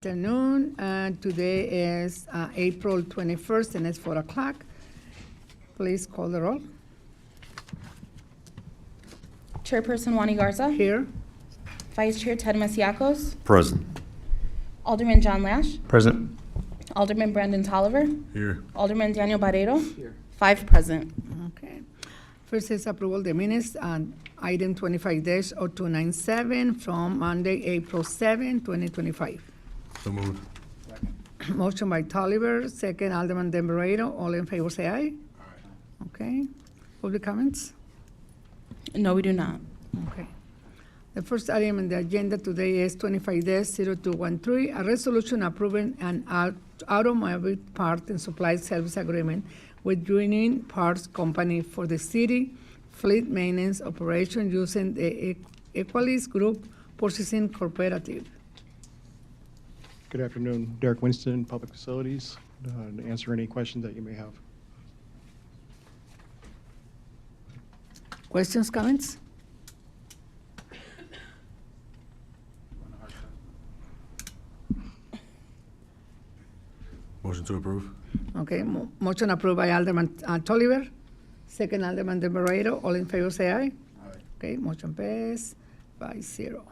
afternoon. Today is April 21st, and it's 4 o'clock. Please call the roll. Chairperson Wani Garza. Here. Vice Chair Ted Masiacos. Present. Alderman John Lash. Present. Alderman Brandon Tolliver. Here. Alderman Daniel Barreiro. Here. 5 present. Okay. First is approval of the minutes on item 25-0297 from Monday, April 7, 2025. So moved. Motion by Tolliver, second Alderman Barreiro. All in favor say aye. Okay. Public comments? No, we do not. Okay. The first item on the agenda today is 25-0213, a resolution approving an automobile part and supply service agreement with Union Parts Company for the city fleet maintenance operation using the Equalis Group Purchasing Cooperative. Good afternoon, Derek Winston, Public Facilities, to answer any questions that you may have. Questions, comments? Motion to approve. Okay, motion approved by Alderman Tolliver, second Alderman Barreiro. All in favor say aye. Okay, motion passed 5-0.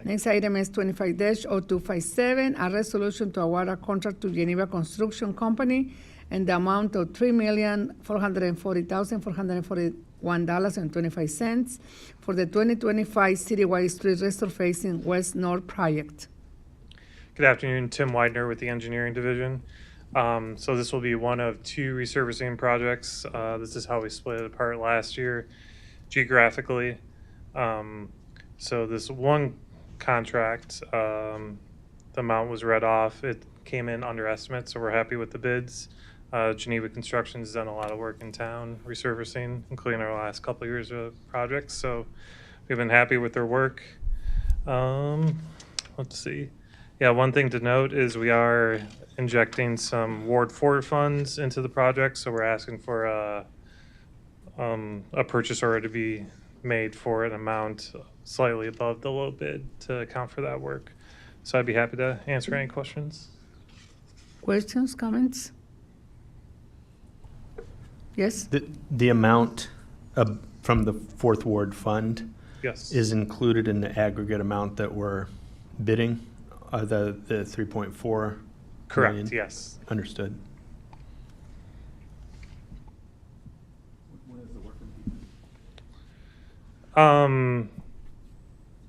Next item is 25-0257, a resolution to award a contract to Geneva Construction Company in the amount of $3,440,441.25 for the 2025 citywide street resurfacing West North project. Good afternoon, Tim Widener with the Engineering Division. So this will be one of 2 resurfacing projects. This is how we split it apart last year geographically. So this one contract, the amount was read off. It came in under estimate, so we're happy with the bids. Geneva Construction's done a lot of work in town resurfacing, including our last couple of years of projects. So we've been happy with their work. Let's see. Yeah, one thing to note is we are injecting some Ward 4 funds into the project, so we're asking for a purchase order to be made for an amount slightly above the low bid to account for that work. So I'd be happy to answer any questions. Questions, comments? Yes? The amount from the Fourth Ward Fund Yes. is included in the aggregate amount that we're bidding, the 3.4 Correct, million? yes. Understood.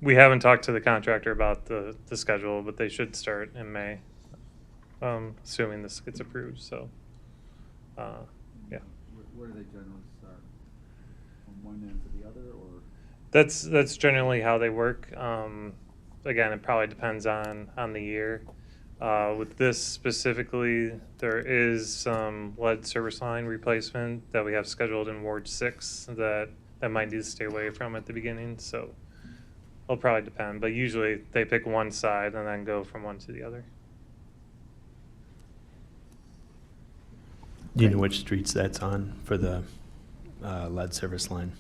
We haven't talked to the contractor about the schedule, but they should start in May, assuming this gets approved, so, yeah. Where do they generally start? From one end to the other, or? That's generally how they work. Again, it probably depends on the year. With this specifically, there is some lead service line replacement that we have scheduled in Ward 6 that might need to stay away from at the beginning, so it'll probably depend, but usually they pick one side and then go from one to the other. Do you know which streets that's on for the lead service line?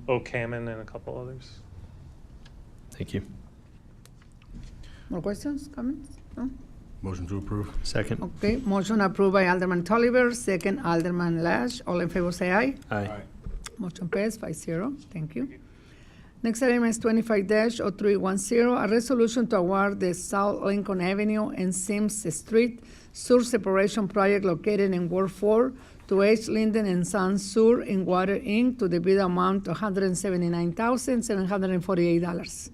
Oak Hammond and a couple others. Thank you. More questions, comments? No? Motion to approve. Second. Okay, motion approved by Alderman Tolliver, second Alderman Lash. All in favor say aye. Aye. Motion passed 5-0. Thank you. Next item is 25-0310, a resolution to award the South Lincoln Avenue and Sims Street sewer separation project located in Ward 4 to H. Linden and Sons Sewer and Water, Inc. to the bid amount of $179,748.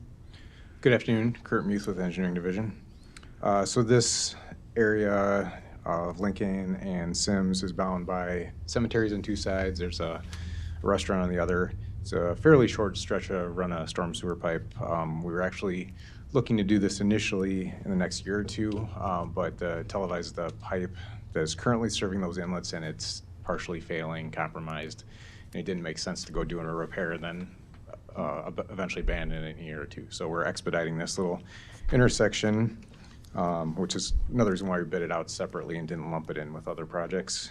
Good afternoon, Kurt Muth with Engineering Division. So this area of Lincoln and Sims is bound by cemeteries on 2 sides. There's a restaurant on the other. It's a fairly short stretch of run a storm sewer pipe. We were actually looking to do this initially in the next year or 2, but televised the pipe that's currently serving those inlets, and it's partially failing, compromised, and it didn't make sense to go doing a repair and then eventually abandon it in a year or 2. So we're expediting this little intersection, which is another reason why we bid it out separately and didn't lump it in with other projects.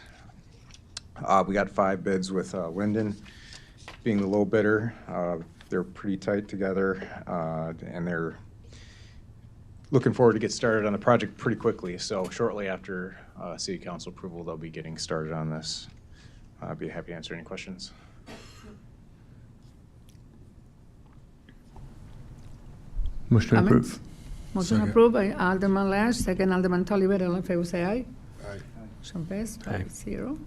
We got 5 bids with Linden being the low bidder. They're pretty tight together, and they're looking forward to get started on the project pretty quickly. So shortly after city council approval, they'll be getting started on this. I'd be happy to answer any questions. Motion to Comments? approve. Motion Second. approved by Alderman Lash, second Alderman Tolliver. All in favor, say aye. Aye. Motion passed, Aye. 5-0.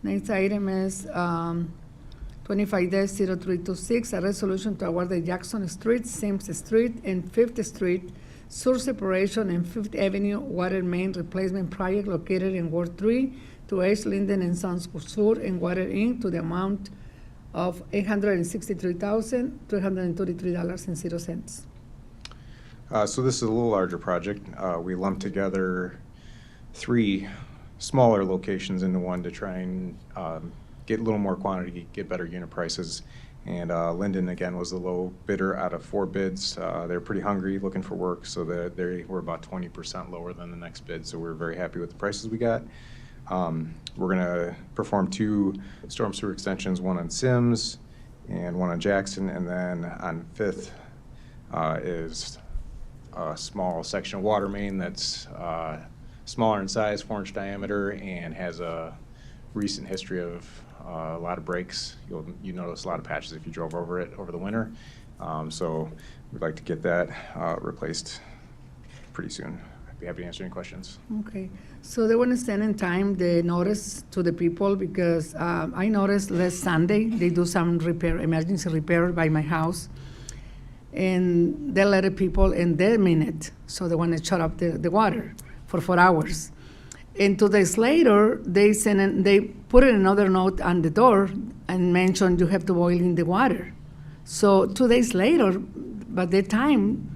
Next item is 25-0326, a resolution to award the Jackson Street, Sims Street, and Fifth Street sewer separation and Fifth Avenue water main replacement project located in Ward 3 to H. Linden and Sons Sewer and Water, Inc. to the amount of $863,333.00. So this is a little larger project. We lumped together 3 smaller locations into one to try and get a little more quantity, get better unit prices. And Linden, again, was the low bidder out of 4 bids. They're pretty hungry, looking for work, so they were about 20% lower than the next bid, so we're very happy with the prices we got. We're going to perform 2 storm sewer extensions, one on Sims and one on Jackson, and then on Fifth is a small section of water main that's smaller in size, 4-inch diameter, and has a recent history of a lot of breaks. You notice a lot of patches if you drove over it over the winter. So we'd like to get that replaced pretty soon. I'd be happy to answer any questions. Okay, so they want to send in time the notice to the people because I noticed last Sunday, they do some repair, emergency repair by my house. And they let the people in their minute, so they want to shut up the water for 4 hours. And 2 days later, they put in another note on the door and mentioned you have to boil in the water. So 2 days later, by the time,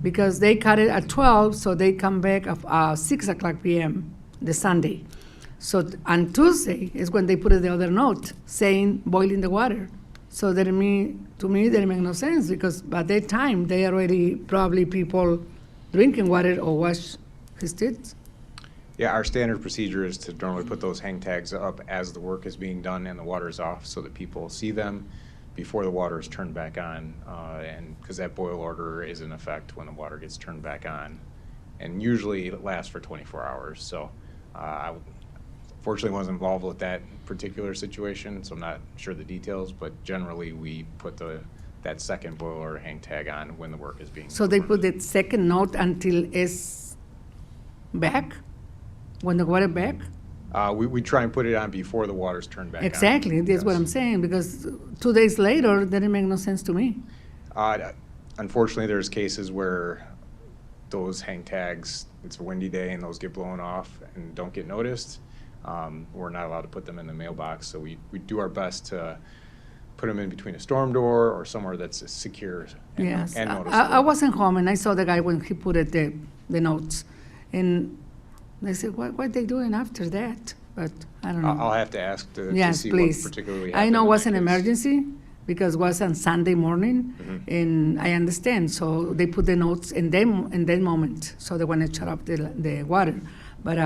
because they cut it at 12, so they come back at 6 o'clock p.m. the Sunday. So on Tuesday is when they put the other note saying boil in the water. So to me, that makes no sense because by that time, they already probably people drinking water or wash his teeth. Yeah, our standard procedure is to normally put those hang tags up as the work is being done and the water is off so that people see them before the water is turned back on. And because that boil order is in effect when the water gets turned back on. And usually it lasts for 24 hours. So I fortunately wasn't involved with that particular situation, so I'm not sure the details, but generally we put that second boiler hang tag on when the work is being So they performed. put the second note until it's back, when the water back? We try and put it on before the water's turned back on. Exactly, that's what Yes. I'm saying, because 2 days later, that didn't make no sense to me. Unfortunately, there's cases where those hang tags, it's a windy day and those get blown off and don't get noticed. We're not allowed to put them in the mailbox, so we do our best to put them in between a storm door or somewhere that's secure and Yes, noticeable. I wasn't home and I saw the guy when he put it the notes. And they said, what are they doing after that? But I don't know. I'll have to ask to Yes, see please. what particularly I happened. know it in was that an case. emergency because it was on Sunday morning, and I understand. So they put the notes in that moment, so they want to shut up the water. But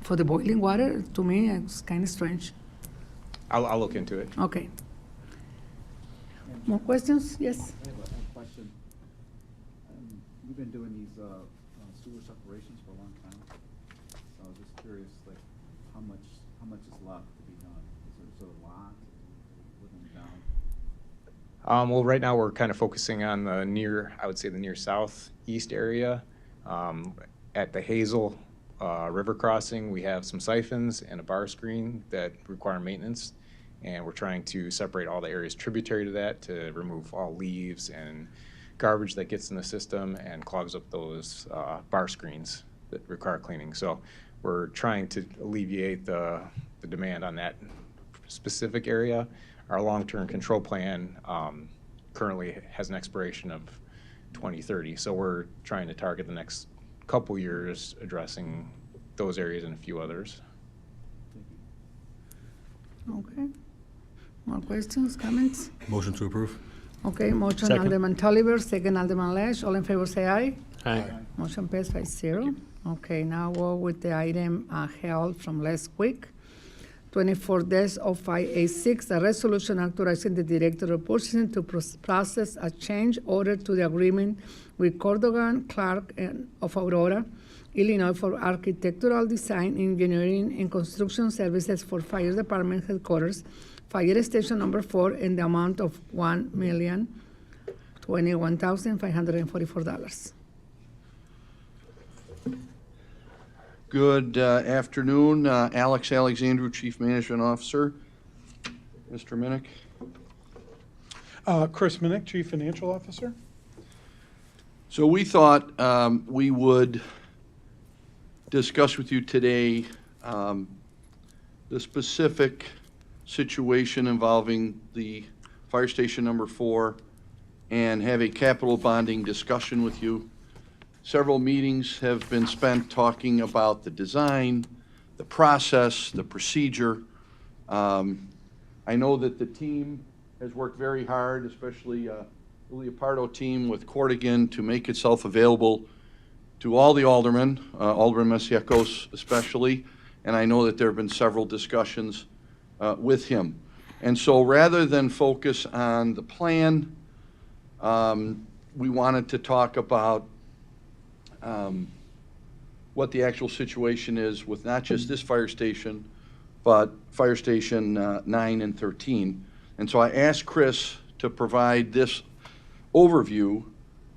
for the boiling water, to me, it's kind of strange. I'll look into it. Okay. More questions? Yes. I have a question. We've been doing these sewer separations for a long time. So I was just curious, like, how much is left to be done? Is there a lot? Living down? Well, right now we're kind of focusing on the near southeast area. At the Hazel River crossing, we have some siphons and a bar screen that require maintenance. And we're trying to separate all the areas tributary to that to remove all leaves and garbage that gets in the system and clogs up those bar screens that require cleaning. So we're trying to alleviate the demand on that specific area. Our long-term control plan currently has an expiration of 2030. So we're trying to target the next couple years addressing those areas and a few others. Okay. More questions, comments? Motion to approve? Okay, motion Second. Alderman Tolliver, second Alderman Lash. All in favor, say aye. Aye. Motion passed 5-0. Okay, now we'll with the item held from last week. 24-0586, a resolution authorizing the Director of Purchasing to process a change order to the agreement with Cordogan Clark of Aurora, Illinois for architectural design, engineering, and construction services for Fire Department Headquarters, Fire Station Number 4, in the amount of $1,021,544. Good afternoon. Alex Alexandru, Chief Management Officer. Mr. Minnick? Chris Minnick, Chief Financial Officer. So we thought we would discuss with you today the specific situation involving the Fire Station Number 4 and have a capital bonding discussion with you. Several meetings have been spent talking about the design, the process, the procedure. I know that the team has worked very hard, especially the Leopardo team with Cordigan, to make itself available to all the aldermen, Alderman Masiacos especially, and I know that there have been several discussions with him. And so rather than focus on the plan, we wanted to talk about what the actual situation is with not just this fire station, but Fire Station 9 and 13. And so I asked Chris to provide this overview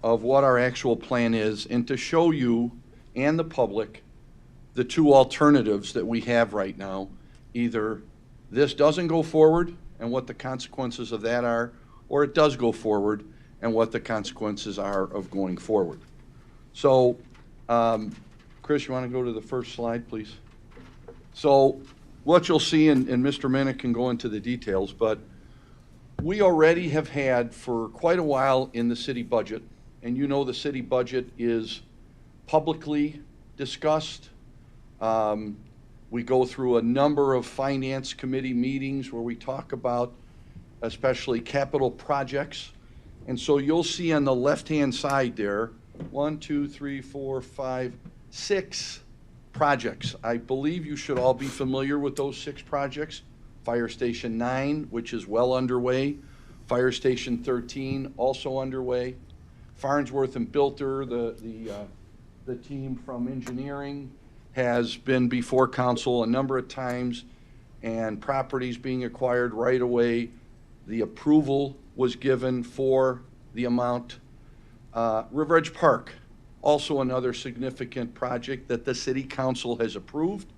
of what our actual plan is and to show you and the public the two alternatives that we have right now. Either this doesn't go forward and what the consequences of that are, or it does go forward and what the consequences are of going forward. So, Chris, you want to go to the first slide, please? So what you'll see, and Mr. Minnick can go into the details, but we already have had for quite a while in the city budget, and you know the city budget is publicly discussed. We go through a number of finance committee meetings where we talk about especially capital projects. And so you'll see on the left-hand side there, 1, 2, 3, 4, 5, 6 projects. I believe you should all be familiar with those 6 projects. Fire Station 9, which is well underway. Fire Station 13, also underway. Farnsworth and Bilter, the team from engineering, has been before council a number of times, and properties being acquired right away. The approval was given for the amount. River Edge Park, also another significant project that the city council has approved,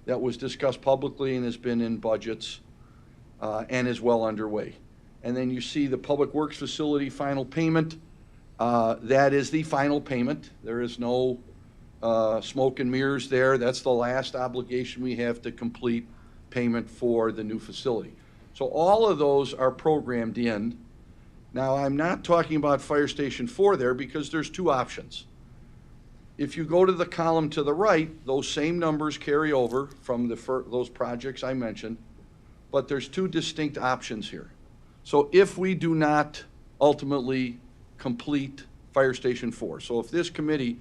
that was discussed publicly and has been in budgets and is well underway. And then you see the Public Works Facility final payment. That is the final payment. There is no smoke and mirrors there. That's the last obligation we have to complete payment for the new facility. So all of those are programmed in. Now, I'm not talking about Fire Station 4 there because there's 2 options. If you go to the column to the right, those same numbers carry over from those projects I mentioned, but there's 2 distinct options here. So if we do not ultimately complete Fire Station 4, so if this committee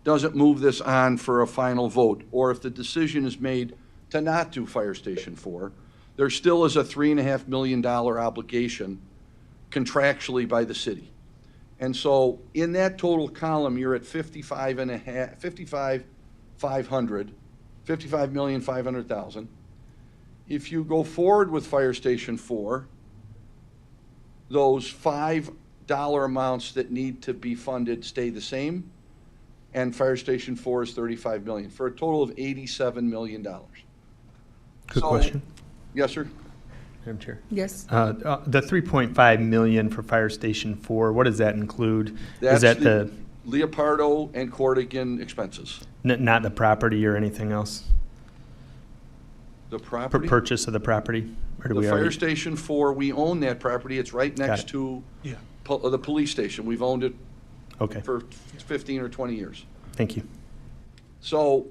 doesn't move this on for a final vote, or if the decision is made to not do Fire Station 4, there still is a $3.5 million obligation contractually by the city. And so in that total column, you're at $55,500,000. If you go forward with Fire Station 4, those $5 amounts that need to be funded stay the same, and Fire Station 4 is $35 million, for a total of $87 million. Good question. Yes, sir? Madam Chair. Yes. The 3.5 million for Fire Station 4, what does that include? That's Is that the Leopardo and Cordigan expenses. not the property or anything else? The property? Purchase of the property? Or do The we Fire already? Station 4, we own that property. It's right next it. to Yeah. the police station. We've owned it Okay, for 15 or 20 years. thank you. So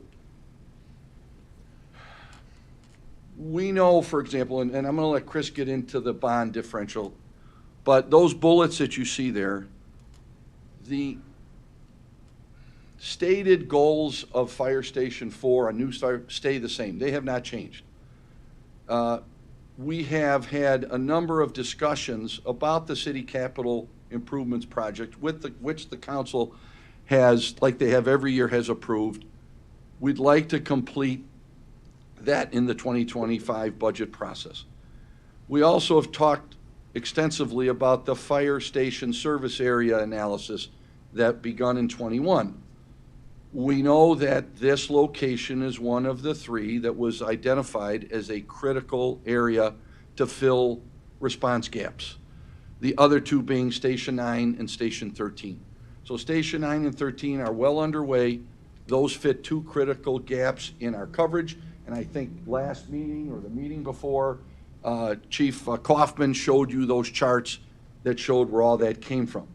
we know, for example, and I'm going to let Chris get into the bond differential, but those bullets that you see there, the stated goals of Fire Station 4, a new start, stay the same. They have not changed. we have had a number of discussions about the city capital improvements project which the council has, like they have every year, has approved. We'd like to complete that in the 2025 budget process. We also have talked extensively about the fire station service area analysis that begun in '21. We know that this location is one of the three that was identified as a critical area to fill response gaps. The other two being Station 9 and Station 13. So Station 9 and 13 are well underway. Those fit two critical gaps in our coverage. And I think last meeting or the meeting before, Chief Kaufman showed you those charts that showed where all that came from.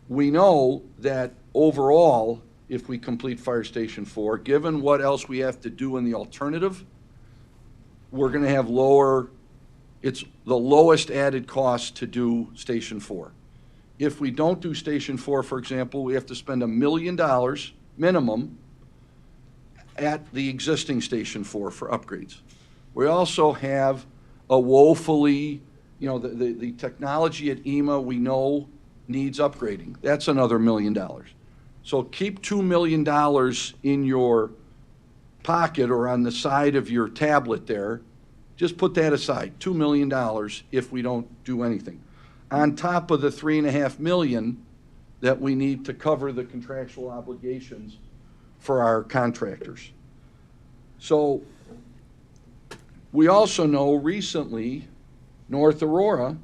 We know that overall, if we complete Fire Station 4, given what else we have to do in the alternative, we're going to have it's the lowest added cost to do Station 4. If we don't do Station 4, for example, we have to spend $1 million minimum at the existing Station 4 for upgrades. We also have a woefully, the technology at EMA we know needs upgrading. That's another $1 million. So keep $2 million in your pocket or on the side of your tablet there. Just put that aside, $2 million if we don't do anything. On top of the $3.5 million that we need to cover the contractual obligations for our contractors. So we also know recently North Aurora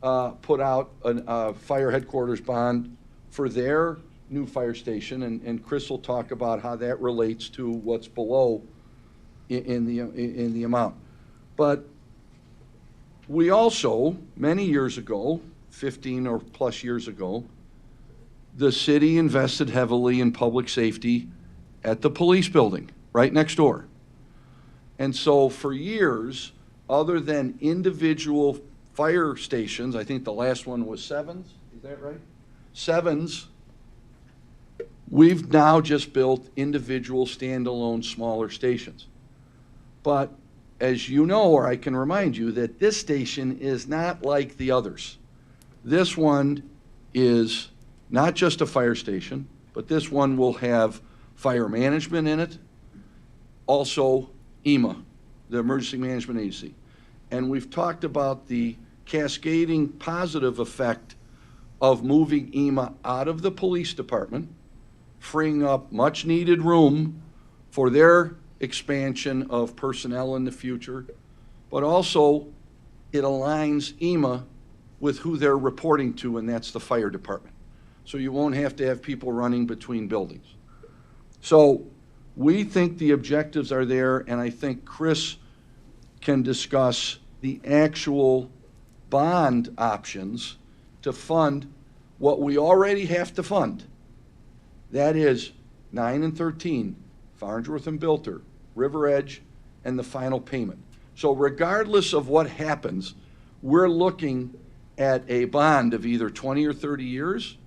put out a fire headquarters bond for their new fire station, and Chris will talk about how that relates to what's below in the amount. But we also, many years ago, 15 or plus years ago, the city invested heavily in public safety at the police building right next door. And so for years, other than individual fire stations, I think the last one was Sevens, is that right? Sevens, we've now just built individual standalone smaller stations. But as you know, or I can remind you, that this station is not like the others. This one is not just a fire station, but this one will have fire management in it, also EMA, the Emergency Management Agency. And we've talked about the cascading positive effect of moving EMA out of the police department, freeing up much needed room for their expansion of personnel in the future, but also it aligns EMA with who they're reporting to, and that's the fire department. So you won't have to have people running between buildings. So we think the objectives are there, and I think Chris can discuss the actual bond options to fund what we already have to fund. That is 9 and 13, Farnsworth and Bilter, River Edge, and the final payment. So regardless of what happens, we're looking at a bond of either 20 or 30 years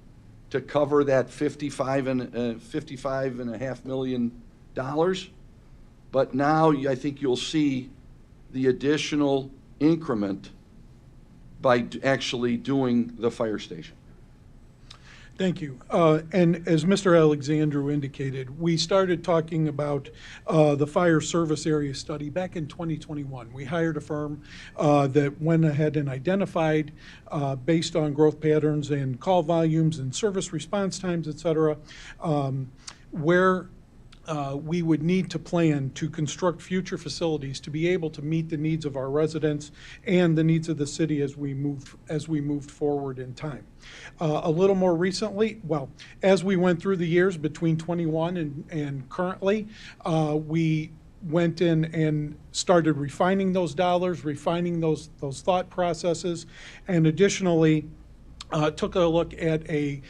to cover that $55.5 million. But now I think you'll see the additional increment by actually doing the fire station. Thank you. And as Mr. Alexandru indicated, we started talking about the fire service area study back in 2021. We hired a firm that went ahead and identified, based on growth patterns and call volumes and service response times, et cetera, where we would need to plan to construct future facilities to be able to meet the needs of our residents and the needs of the city as we moved forward in time. A little more recently, well, as we went through the years between 21 and currently, we went in and started refining those dollars, refining those thought processes, and additionally, took a look at a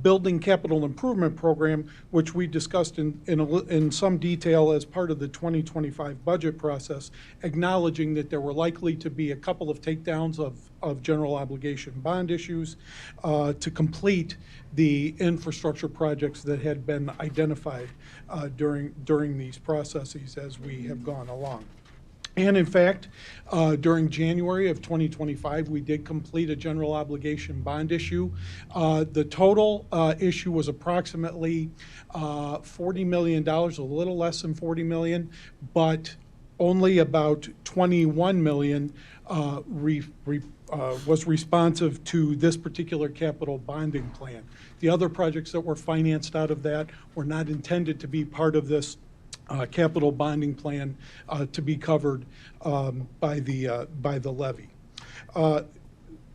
building capital improvement program, which we discussed in some detail as part of the 2025 budget process, acknowledging that there were likely to be a couple of takedowns of general obligation bond issues to complete the infrastructure projects that had been identified during these processes as we have gone along. And in fact, during January of 2025, we did complete a general obligation bond issue. The total issue was approximately $40 million, a little less than $40 million, but only about $21 million was responsive to this particular capital bonding plan. The other projects that were financed out of that were not intended to be part of this capital bonding plan to be covered by the levy.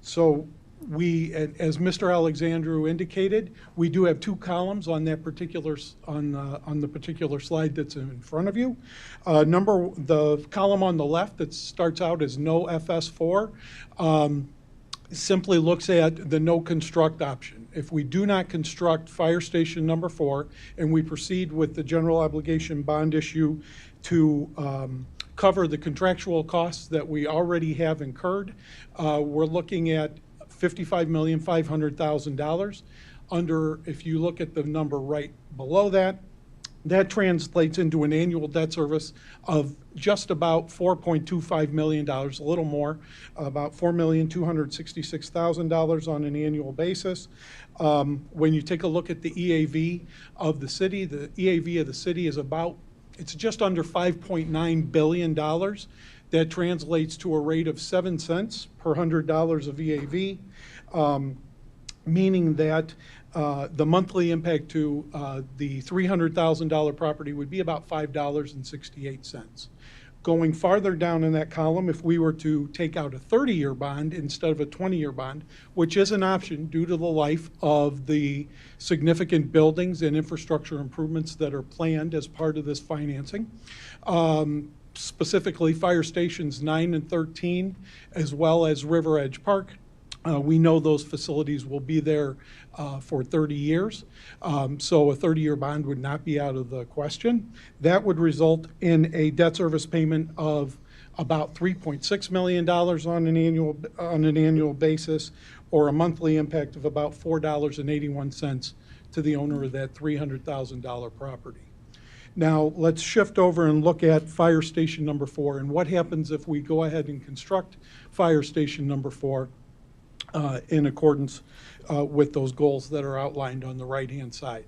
So we, as Mr. Alexandru indicated, we do have two columns on that particular on the particular slide that's in front of you. The column on the left that starts out as no FS4 simply looks at the no construct option. If we do not construct fire station number 4 and we proceed with the general obligation bond issue to cover the contractual costs that we already have incurred, we're looking at $55,500,000. If you look at the number right below that, that translates into an annual debt service of just about $4.25 million, a little more, about $4,266,000 on an annual basis. When you take a look at the EAV of the city, the EAV of the city is it's just under $5.9 billion. That translates to a rate of 7 cents per $100 of EAV, meaning that the monthly impact to the $300,000 property would be about $5.68. Going farther down in that column, if we were to take out a 30-year bond instead of a 20-year bond, which is an option due to the life of the significant buildings and infrastructure improvements that are planned as part of this financing, specifically fire stations 9 and 13, as well as River Edge Park. We know those facilities will be there for 30 years, so a 30-year bond would not be out of the question. That would result in a debt service payment of about $3.6 million on an annual basis, or a monthly impact of about $4.81 to the owner of that $300,000 property. Now, let's shift over and look at fire station number 4 and what happens if we go ahead and construct fire station number 4 in accordance with those goals that are outlined on the right-hand side.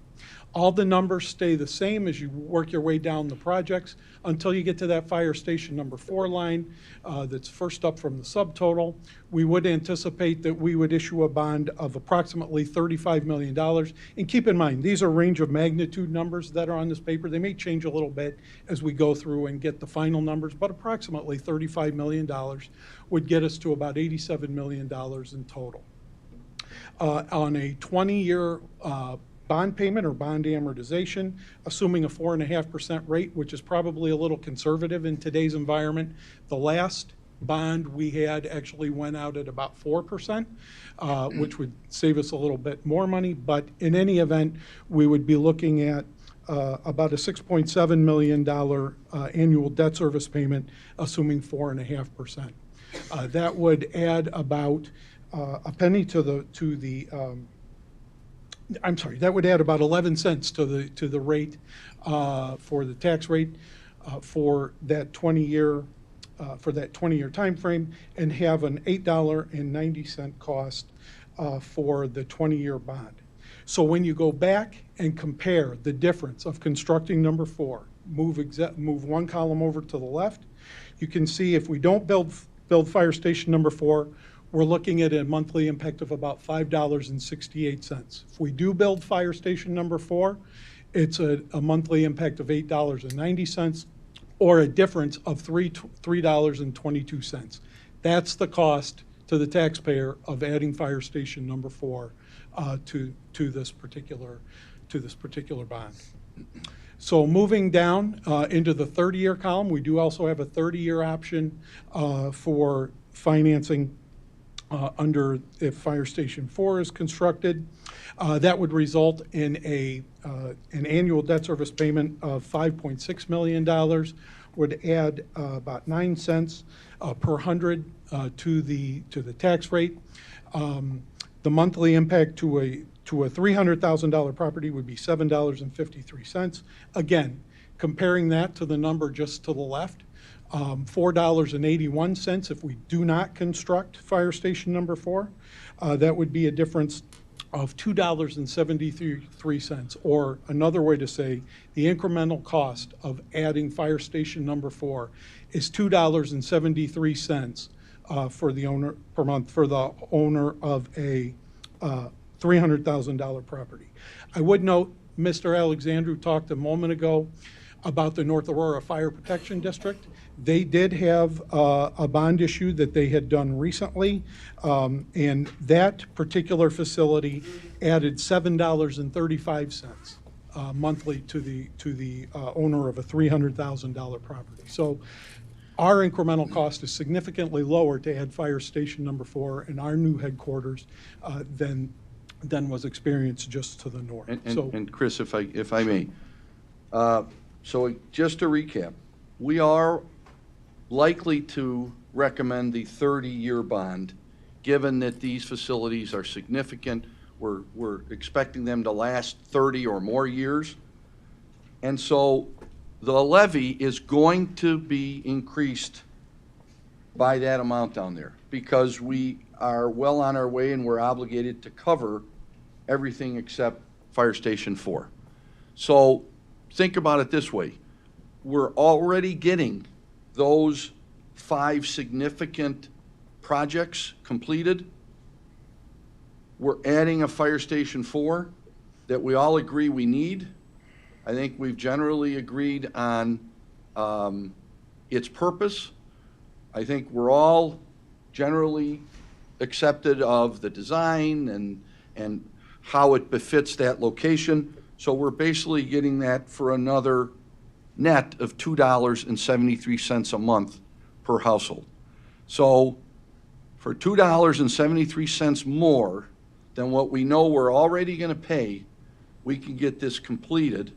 All the numbers stay the same as you work your way down the projects until you get to that fire station number 4 line that's first up from the subtotal. We would anticipate that we would issue a bond of approximately $35 million. And keep in mind, these are range of magnitude numbers that are on this paper. They may change a little bit as we go through and get the final numbers, but approximately $35 million would get us to about $87 million in total. On a 20-year bond payment or bond amortization, assuming a 4.5% rate, which is probably a little conservative in today's environment. The last bond we had actually went out at about 4%, which would save us a little bit more money. But in any event, we would be looking at about a $6.7 million annual debt service payment, assuming 4.5%. That would add about a penny that would add about 11 cents to the rate for the tax rate for that 20-year time frame, and have an $8.90 cost for the 20-year bond. So when you go back and compare the difference of constructing number 4, move one column over to the left, you can see if we don't build fire station number 4, we're looking at a monthly impact of about $5.68. If we do build fire station number 4, it's a monthly impact of $8.90, or a difference of $3.22. That's the cost to the taxpayer of adding fire station number 4 to this particular bond. So moving down into the 30-year column, we do also have a 30-year option for financing if fire station 4 is constructed. That would result in an annual debt service payment of $5.6 million, would add about 9 cents per 100 to the tax rate. The monthly impact to a $300,000 property would be $7.53. Again, comparing that to the number just to the left, $4.81 if we do not construct Fire Station number 4. That would be a difference of $2.73, or another way to say, the incremental cost of adding Fire Station number 4 is $2.73 for the owner per month for the owner of a $300,000 property. I would note, Mr. Alexandru talked a moment ago about the North Aurora Fire Protection District. They did have a bond issue that they had done recently, and that particular facility added $7.35 monthly to the owner of a $300,000 property. So our incremental cost is significantly lower to add Fire Station number 4 in our new headquarters than was experienced just to the north. And Chris, if I may, so just to recap, we are likely to recommend the 30-year bond, given that these facilities are significant. We're expecting them to last 30 or more years. And so the levy is going to be increased by that amount down there, because we are well on our way and we're obligated to cover everything except Fire Station 4. So think about it this way. We're already getting those 5 significant projects completed. We're adding a Fire Station 4 that we all agree we need. I think we've generally agreed on its purpose. I think we're all generally accepted of the design and how it befits that location. So we're basically getting that for another net of $2.73 a month per household. So for $2.73 more than what we know we're already going to pay, we can get this completed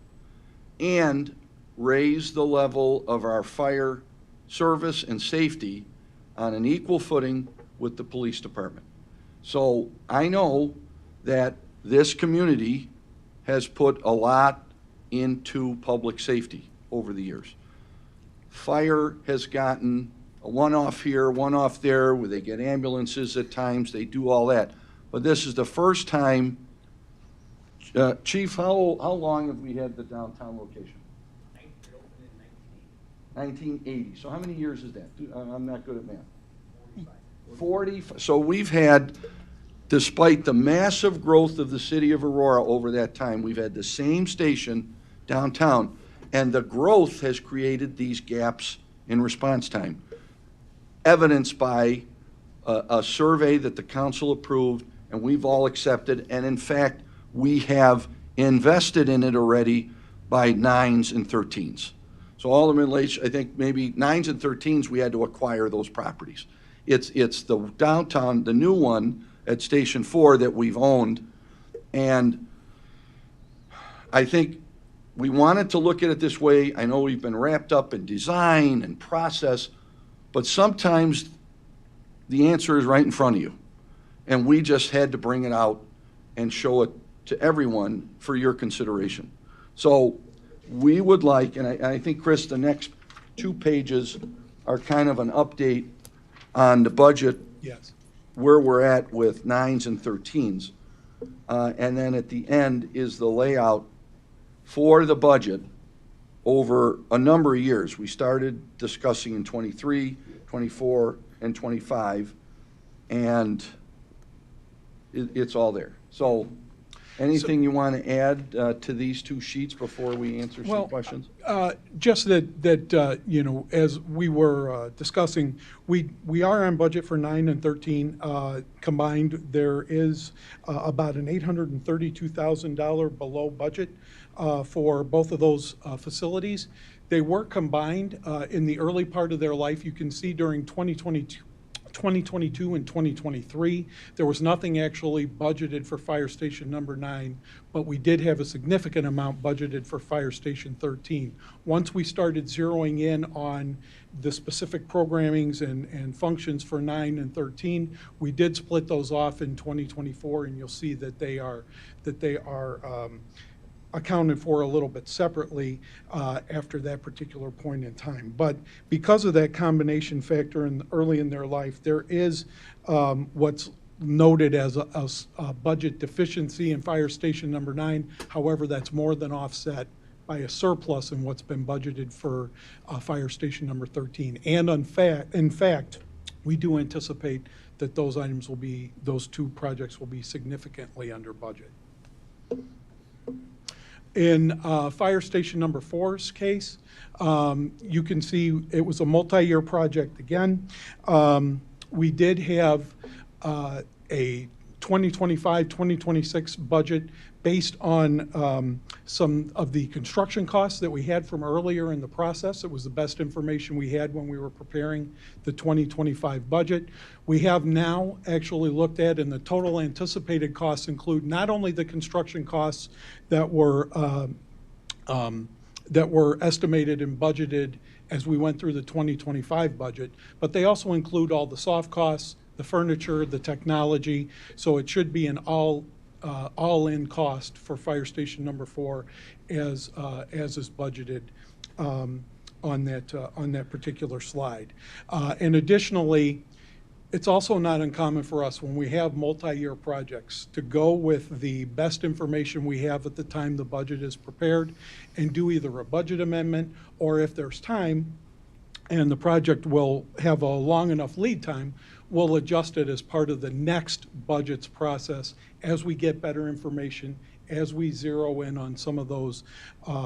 and raise the level of our fire service and safety on an equal footing with the police department. So I know that this community has put a lot into public safety over the years. Fire has gotten a one-off here, one-off there, where they get ambulances at times, they do all that. But this is the first time, Chief, how long have we had the downtown location? It opened in 1980. So how many years is that? I'm not good at math. 1945. 40. So we've had, despite the massive growth of the city of Aurora over that time, we've had the same station downtown, and the growth has created these gaps in response time, evidenced by a survey that the council approved and we've all accepted, and in fact, we have invested in it already by 9s and 13s. So Alderman Leach, I think maybe 9s and 13s, we had to acquire those properties. It's the downtown, the new one at Station 4 that we've owned, and I think we wanted to look at it this way. I know we've been wrapped up in design and process, but sometimes the answer is right in front of you. And we just had to bring it out and show it to everyone for your consideration. So we would like, and I think, Chris, the next 2 pages are kind of an update on the budget. Yes. Where we're at with 9s and 13s. And then at the end is the layout for the budget over a number of years. We started discussing in 23, 24, and 25, and it's all there. So anything you want to add to these 2 sheets before we answer some questions? Just that you know, as we were discussing, we are on budget for 9 and 13 combined. There is about an $832,000 below budget for both of those facilities. They were combined in the early part of their life. You can see during 2022 and 2023, there was nothing actually budgeted for Fire Station number 9, but we did have a significant amount budgeted for Fire Station 13. Once we started zeroing in on the specific programmings and functions for 9 and 13, we did split those off in 2024, and you'll see that they are accounted for a little bit separately after that particular point in time. But because of that combination factor in early in their life, there is what's noted as a budget deficiency in Fire Station number 9. However, that's more than offset by a surplus in what's been budgeted for Fire Station number 13. And in fact, we do anticipate that those items will be, those two projects will be significantly under budget. In Fire Station number 4's case, you can see it was a multi-year project again. We did have a 2025-2026 budget based on some of the construction costs that we had from earlier in the process. It was the best information we had when we were preparing the 2025 budget. We have now actually looked at, and the total anticipated costs include not only the construction costs that were estimated and budgeted as we went through the 2025 budget, but they also include all the soft costs, the furniture, the technology. So it should be an all-in cost for Fire Station number 4 as is budgeted on that particular slide. And additionally, it's also not uncommon for us when we have multi-year projects to go with the best information we have at the time the budget is prepared and do either a budget amendment, or if there's time and the project will have a long enough lead time, we'll adjust it as part of the next budget's process as we get better information, as we zero in on some of those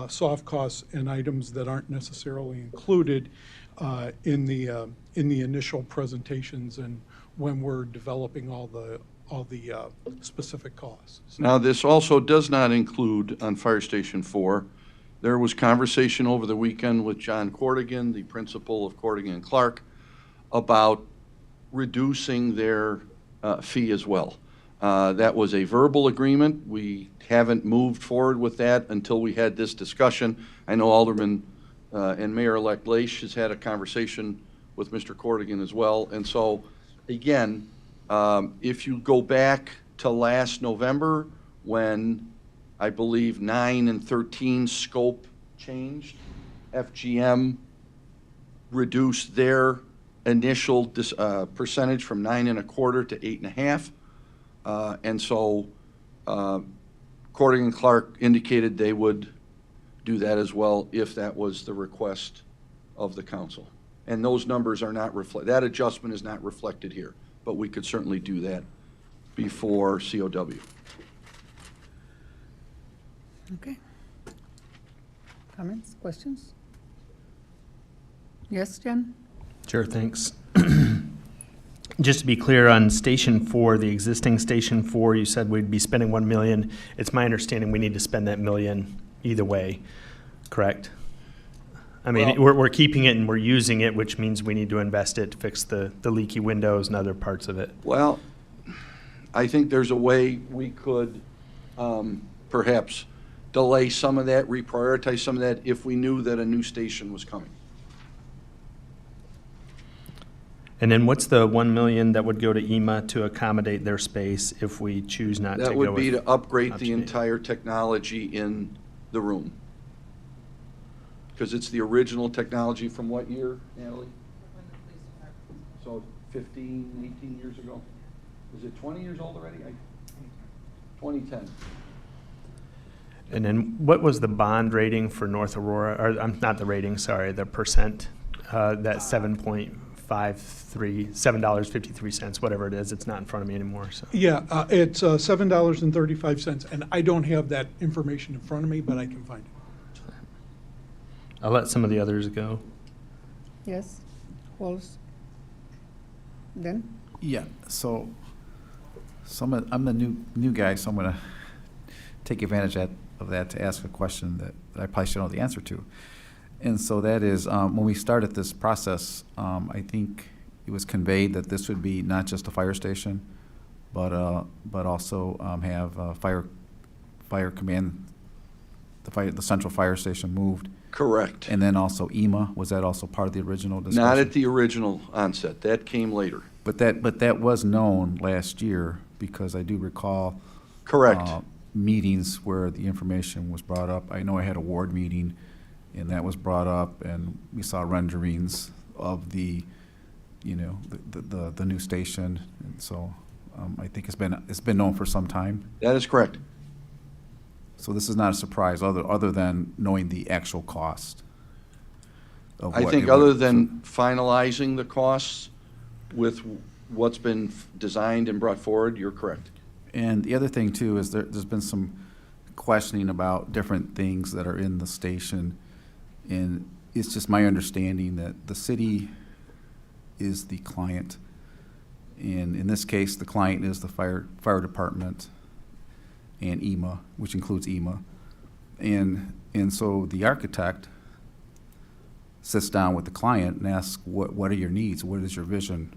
soft costs and items that aren't necessarily included in the initial presentations and when we're developing all the specific costs. Now, this also does not include on Fire Station 4. There was conversation over the weekend with John Cordigan, the principal of Cordigan and Clark, about reducing their fee as well. That was a verbal agreement. We haven't moved forward with that until we had this discussion. I know Alderman and Mayor-elect Leish has had a conversation with Mr. Cordigan as well. And so, again, if you go back to last November when I believe 9 and 13 scope changed, FGM reduced their initial percentage from 9.25% to 8.5%. And so Cordigan and Clark indicated they would do that as well if that was the request of the council. And those numbers are not that adjustment is not reflected here, but we could certainly do that before COW. Okay. Comments, questions? Yes, Jen? Sure, thanks. Just to be clear, on Station 4, the existing Station 4, you said we'd be spending $1 million. It's my understanding we need to spend that $1 million either way, correct? I mean, we're keeping it and we're using it, which means we need to invest it to fix the leaky windows and other parts of it. Well, I think there's a way we could perhaps delay some of that, reprioritize some of that if we knew that a new station was coming. And then what's the $1 million that would go to EMA to accommodate their space if we choose not to go That with? would be to upgrade the option A? entire technology in the room. Because it's the original technology from what year, Natalie? So 15, 18 years ago? Is it 20 years old already? 2010. And then what was the bond rating for North Aurora, or not the rating, sorry, the percent, that 7.53, whatever it is, it's not in front of me anymore, so. Yeah, it's $7.35, and I don't have that information in front of me, but I can find it. I'll let some of the others go. Yes? Wallace? Then? Yeah, so I'm the new guy, so I'm going to take advantage of that to ask a question that I probably should know the answer to. And so that is, when we started this process, I think it was conveyed that this would be not just a fire station, but also have fire command, the central fire station moved. Correct. And then also EMA, was that also part of the original discussion? Not at the original onset. That came later. But that was known last year, because I do recall. Correct. meetings where the information was brought up. I know I had a ward meeting, and that was brought up, and we saw renderings of the, you know, the new station, and so I think it's been known for some time. That is correct. So this is not a surprise, other than knowing the actual cost. Of I what think it would- other than finalizing the costs with what's been designed and brought forward, you're correct. And the other thing too is there's been some questioning about different things that are in the station. And it's just my understanding that the city is the client. And in this case, the client is the fire department and EMA, which includes EMA. And so the architect sits down with the client and asks, what are your needs? What is your vision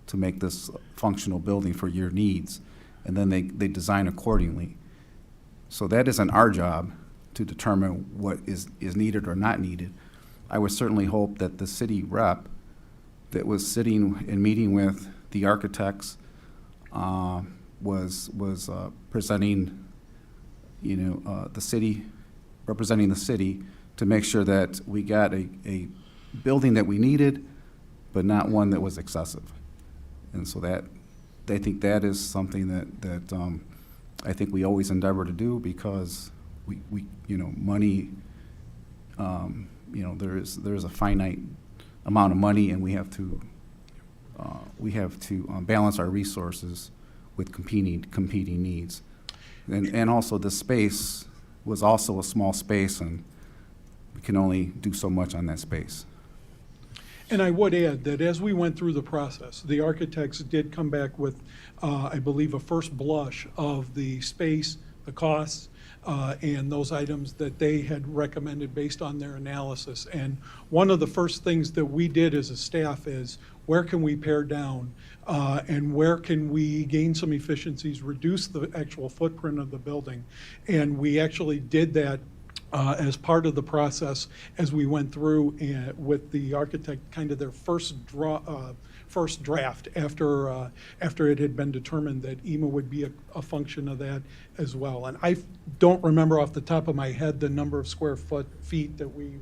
to make this functional building for your needs? And then they design accordingly. So that isn't our job to determine what is needed or not needed. I would certainly hope that the city rep that was sitting and meeting with the architects was presenting, you know, the city, representing the city, to make sure that we got a building that we needed, but not one that was excessive. And so that, I think that is something that I think we always endeavor to do, because we you know, money, you know, there is a finite amount of money, and we have to balance our resources with competing needs. And also the space was also a small space, and we can only do so much on that space. And I would add that as we went through the process, the architects did come back with, I believe, a first blush of the space, the costs, and those items that they had recommended based on their analysis. And one of the first things that we did as a staff is, where can we pare down, and where can we gain some efficiencies, reduce the actual footprint of the building? And we actually did that as part of the process as we went through with the architect, kind of their first draft after it had been determined that EMA would be a function of that as well. And I don't remember off the top of my head the number of square feet that we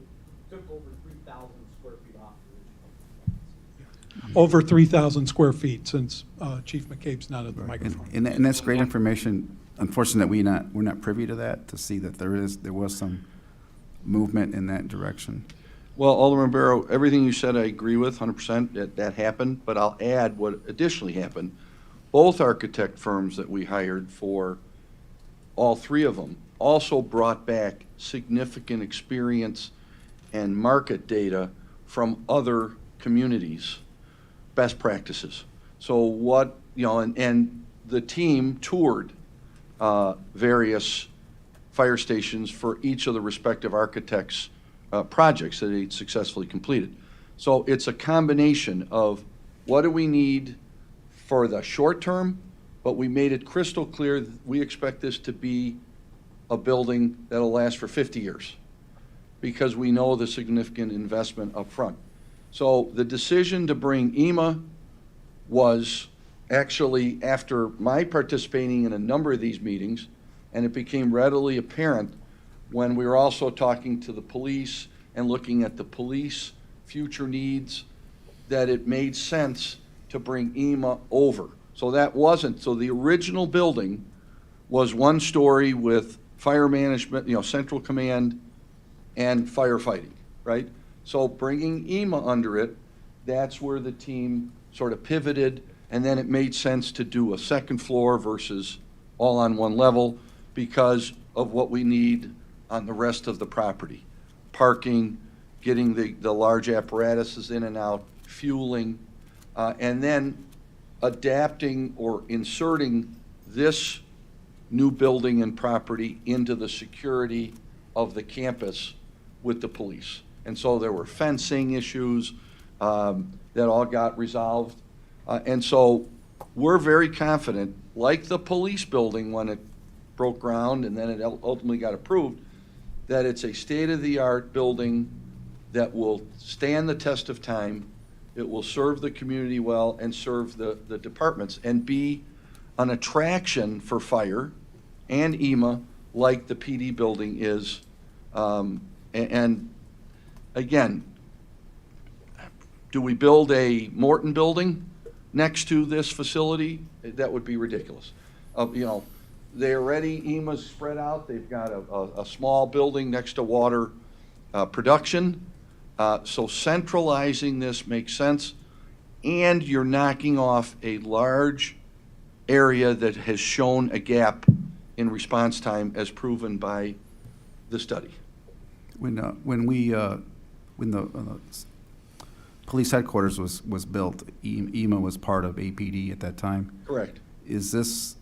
Took over 3,000 square feet off the original. over 3,000 square feet, since Chief McCabe's not at the microphone. And that's great information. Unfortunately, we're not privy to that, to see that there was some movement in that direction. Well, Alderman Barrow, everything you said I agree with 100%, that happened, but I'll add what additionally happened. Both architect firms that we hired, for all three of them, also brought back significant experience and market data from other communities, best practices. So what, you know, and the team toured various fire stations for each of the respective architects' projects that they successfully completed. So it's a combination of what do we need for the short term, but we made it crystal clear that we expect this to be a building that'll last for 50 years, because we know the significant investment up front. So the decision to bring EMA was actually after my participating in a number of these meetings, and it became readily apparent when we were also talking to the police and looking at the police future needs, that it made sense to bring EMA over. So the original building was one story with fire management, you know, central command and firefighting, right? So bringing EMA under it, that's where the team sort of pivoted, and then it made sense to do a second floor versus all on one level because of what we need on the rest of the property. Parking, getting the large apparatuses in and out, fueling, and then adapting or inserting this new building and property into the security of the campus with the police. And so there were fencing issues that all got resolved. And so we're very confident, like the police building when it broke ground and then it ultimately got approved, that it's a state-of-the-art building that will stand the test of time. It will serve the community well and serve the departments and be an attraction for fire and EMA, like the PD building is. And again, do we build a Morton building next to this facility? That would be ridiculous. They already, EMA's spread out. They've got a small building next to water production. So centralizing this makes sense. And you're knocking off a large area that has shown a gap in response time as proven by the study. When the police headquarters was built, EMA was part of APD at that time. Correct. Is this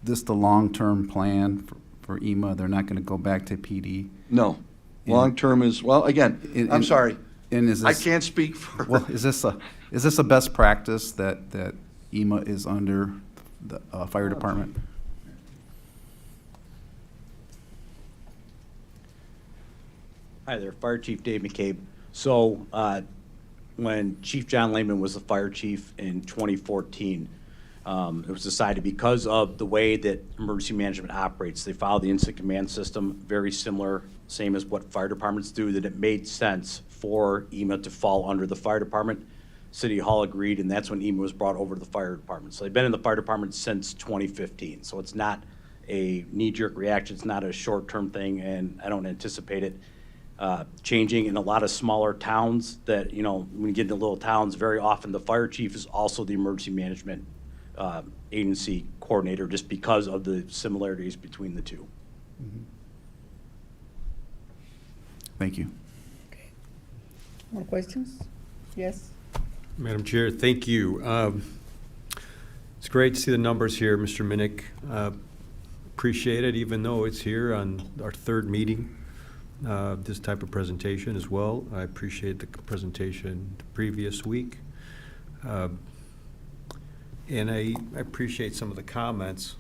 the long-term plan for EMA? They're not going to go back to PD? No. Long-term is, well, again, I'm sorry. And is I this, can't speak for. well, is this a best practice that EMA is under the fire department? Hi there, Fire Chief Dave McCabe. So when Chief John Lehman was the fire chief in 2014, it was decided because of the way that emergency management operates, they follow the incident command system, very similar, same as what fire departments do, that it made sense for EMA to fall under the fire department. City Hall agreed, and that's when EMA was brought over to the fire department. So they've been in the fire department since 2015. So it's not a knee-jerk reaction, it's not a short-term thing, and I don't anticipate it changing. In a lot of smaller towns that, when you get into little towns, very often the fire chief is also the emergency management agency coordinator, just because of the similarities between the two. Thank you. More questions? Yes? Madam Chair, thank you. It's great to see the numbers here, Mr. Minnick. Appreciate it, even though it's here on our third meeting, this type of presentation as well. I appreciate the presentation the previous week. And I appreciate some of the comments.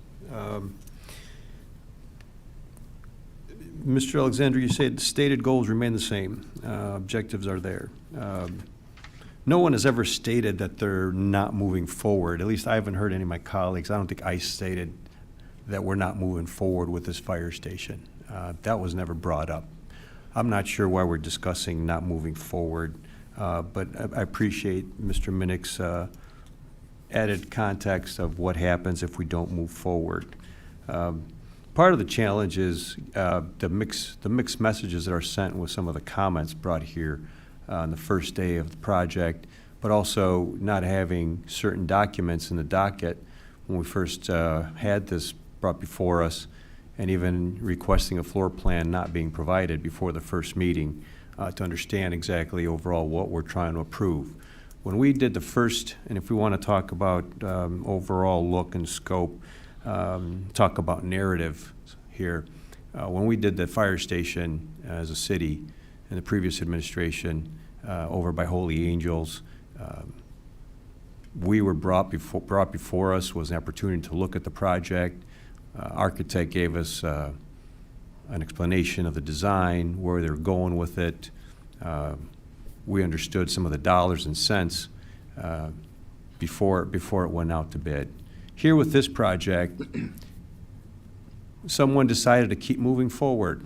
Mr. Alexander, you said stated goals remain the same. Objectives are there. No one has ever stated that they're not moving forward. At least I haven't heard any of my colleagues. I don't think ICE stated that we're not moving forward with this fire station. That was never brought up. I'm not sure why we're discussing not moving forward, but I appreciate Mr. Minnick's added context of what happens if we don't move forward. Part of the challenge is the mixed messages that are sent with some of the comments brought here on the first day of the project, but also not having certain documents in the docket when we first had this brought before us, and even requesting a floor plan not being provided before the first meeting to understand exactly overall what we're trying to approve. When we did the first, and if we want to talk about overall look and scope, talk about narrative here, when we did the fire station as a city in the previous administration over by Holy Angels, we were brought before us was an opportunity to look at the project. Architect gave us an explanation of the design, where they're going with it. We understood some of the dollars and cents before it went out to bid. Here with this project, someone decided to keep moving forward,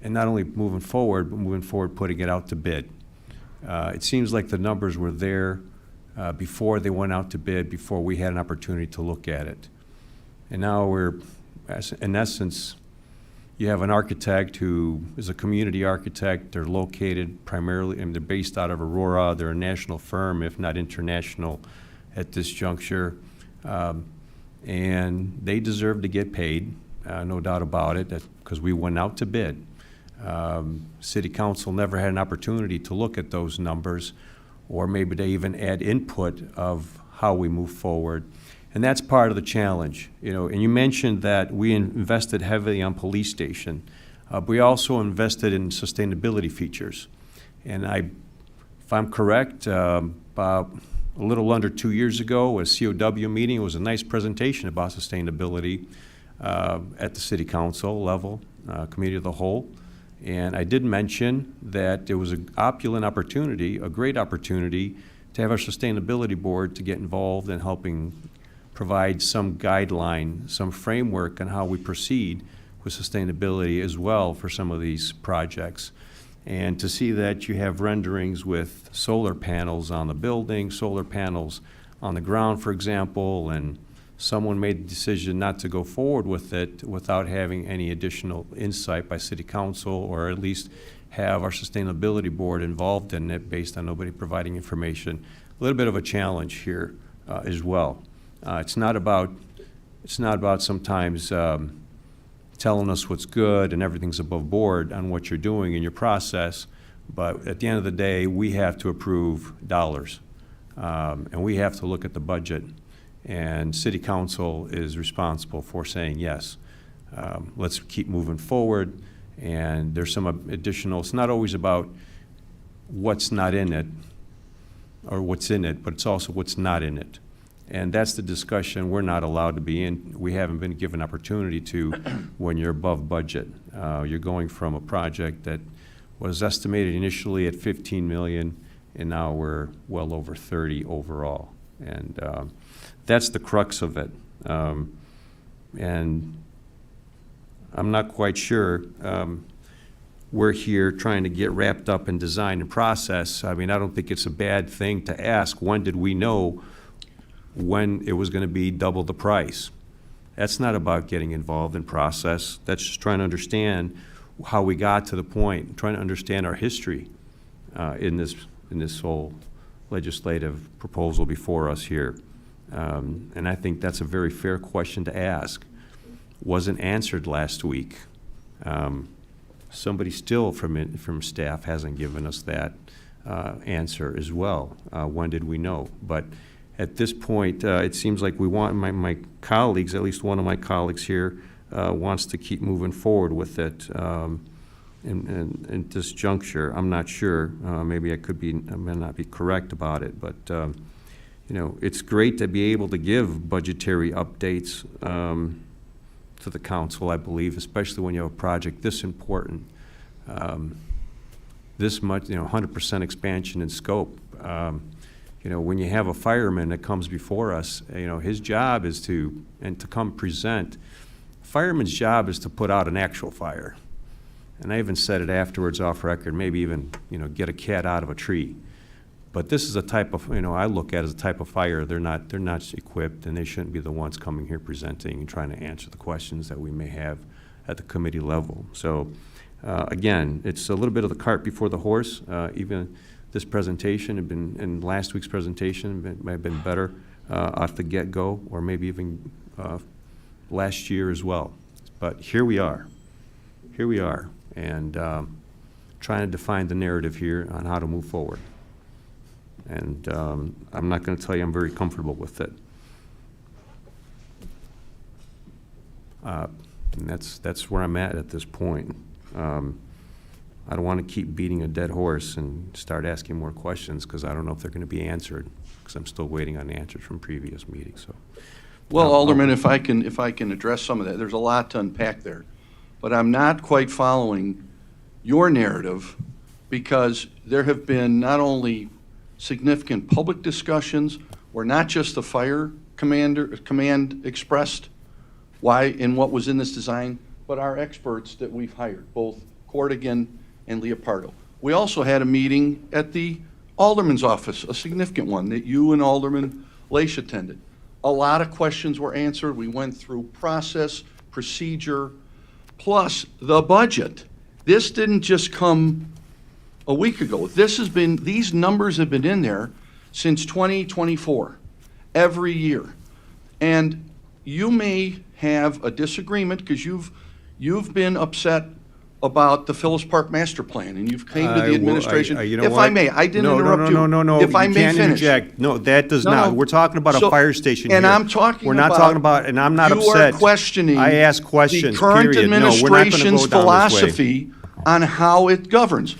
and not only moving forward, but moving forward putting it out to bid. It seems like the numbers were there before they went out to bid, before we had an opportunity to look at it. And now we're, in essence, you have an architect who is a community architect. They're located primarily, and they're based out of Aurora. They're a national firm, if not international, at this juncture. And they deserve to get paid, no doubt about it, because we went out to bid. City Council never had an opportunity to look at those numbers, or maybe to even add input of how we move forward. And that's part of the challenge, and you mentioned that we invested heavily on police station. But we also invested in sustainability features. And if I'm correct, about a little under 2 years ago, at a COW meeting, it was a nice presentation about sustainability at the city council level, committee of the whole. And I did mention that it was an opulent opportunity, a great opportunity, to have our sustainability board to get involved in helping provide some guideline, some framework on how we proceed with sustainability as well for some of these projects. And to see that you have renderings with solar panels on the building, solar panels on the ground, for example, and someone made the decision not to go forward with it without having any additional insight by city council, or at least have our sustainability board involved in it based on nobody providing information. A little bit of a challenge here as well. It's not about sometimes telling us what's good and everything's above board on what you're doing in your process, but at the end of the day, we have to approve dollars, and we have to look at the budget, and city council is responsible for saying yes. Let's keep moving forward, and there's some additional, it's not always about what's not in it or what's in it, but it's also what's not in it. And that's the discussion we're not allowed to be in. We haven't been given opportunity to when you're above budget. You're going from a project that was estimated initially at 15 million, and now we're well over 30 overall. And that's the crux of it. And I'm not quite sure. We're here trying to get wrapped up in design and process. I mean, I don't think it's a bad thing to ask, when did we know when it was going to be double the price? That's not about getting involved in process. That's just trying to understand how we got to the point, trying to understand our history in this whole legislative proposal before us here. And I think that's a very fair question to ask. Wasn't answered last week. Somebody still from staff hasn't given us that answer as well. When did we know? But at this point, it seems like we want, my colleagues, at least one of my colleagues here, wants to keep moving forward with it. In this juncture, I'm not sure. Maybe I may not be correct about it, but you know, it's great to be able to give budgetary updates to the council, I believe, especially when you have a project this important, this much, 100% expansion in scope. When you have a fireman that comes before us, his job is to come present. Fireman's job is to put out an actual fire. And I even said it afterwards off record, maybe even, get a cat out of a tree. But this is a type of, I look at as a type of fire. They're not equipped, and they shouldn't be the ones coming here presenting and trying to answer the questions that we may have at the committee level. So, again, it's a little bit of the cart before the horse. Even this presentation had been, and last week's presentation might have been better off the get-go, or maybe even last year as well. But here we are, and trying to define the narrative here on how to move forward. And I'm not going to tell you I'm very comfortable with it. And that's where I'm at this point. I don't want to keep beating a dead horse and start asking more questions, because I don't know if they're going to be answered, because I'm still waiting on answers from previous meetings. So, well, Alderman, if I can address some of that, there's a lot to unpack there, but I'm not quite following your narrative, because there have been not only significant public discussions, where not just the fire command expressed why and what was in this design, but our experts that we've hired, both Cordigan and Leopardo. We also had a meeting at the Alderman's office, a significant one that you and Alderman Leish attended. A lot of questions were answered. We went through process, procedure, plus the budget. This didn't just come a week ago. These numbers have been in there since 2024, every year. And you may have a disagreement, because you've been upset about the Phillips Park Master Plan, and you've came to the administration. If I may, I didn't interrupt you. No. If I may finish. Interject. No, that does not. We're talking about a fire station and here. I'm talking We're not about, talking about, and I'm not you upset. are questioning I ask questions, the current period. No, we're not gonna administration's go down this way. philosophy on how it governs.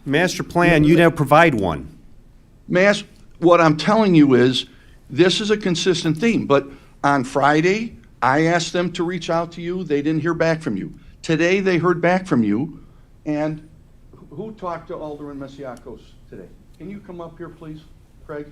Master plan, you never provide one. What I'm telling you is, this is a consistent theme, but on Friday, I asked them to reach out to you. They didn't hear back from you. Today, they heard back from you. And who talked to Alderman Masiacos today? Can you come up here, please, Craig?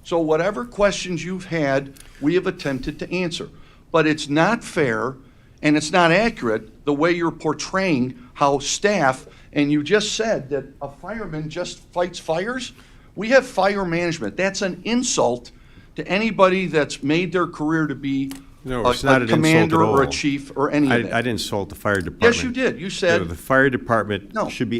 So whatever questions you've had, we have attempted to answer. But it's not fair and it's not accurate the way you're portraying how staff, and you just said that a fireman just fights fires. We have fire management. That's an insult to anybody that's made their career to be No, a it's not an insult commander at or a all. chief or any of I that. didn't insult the fire department. Yes, you did. You No, said, the fire department No. should be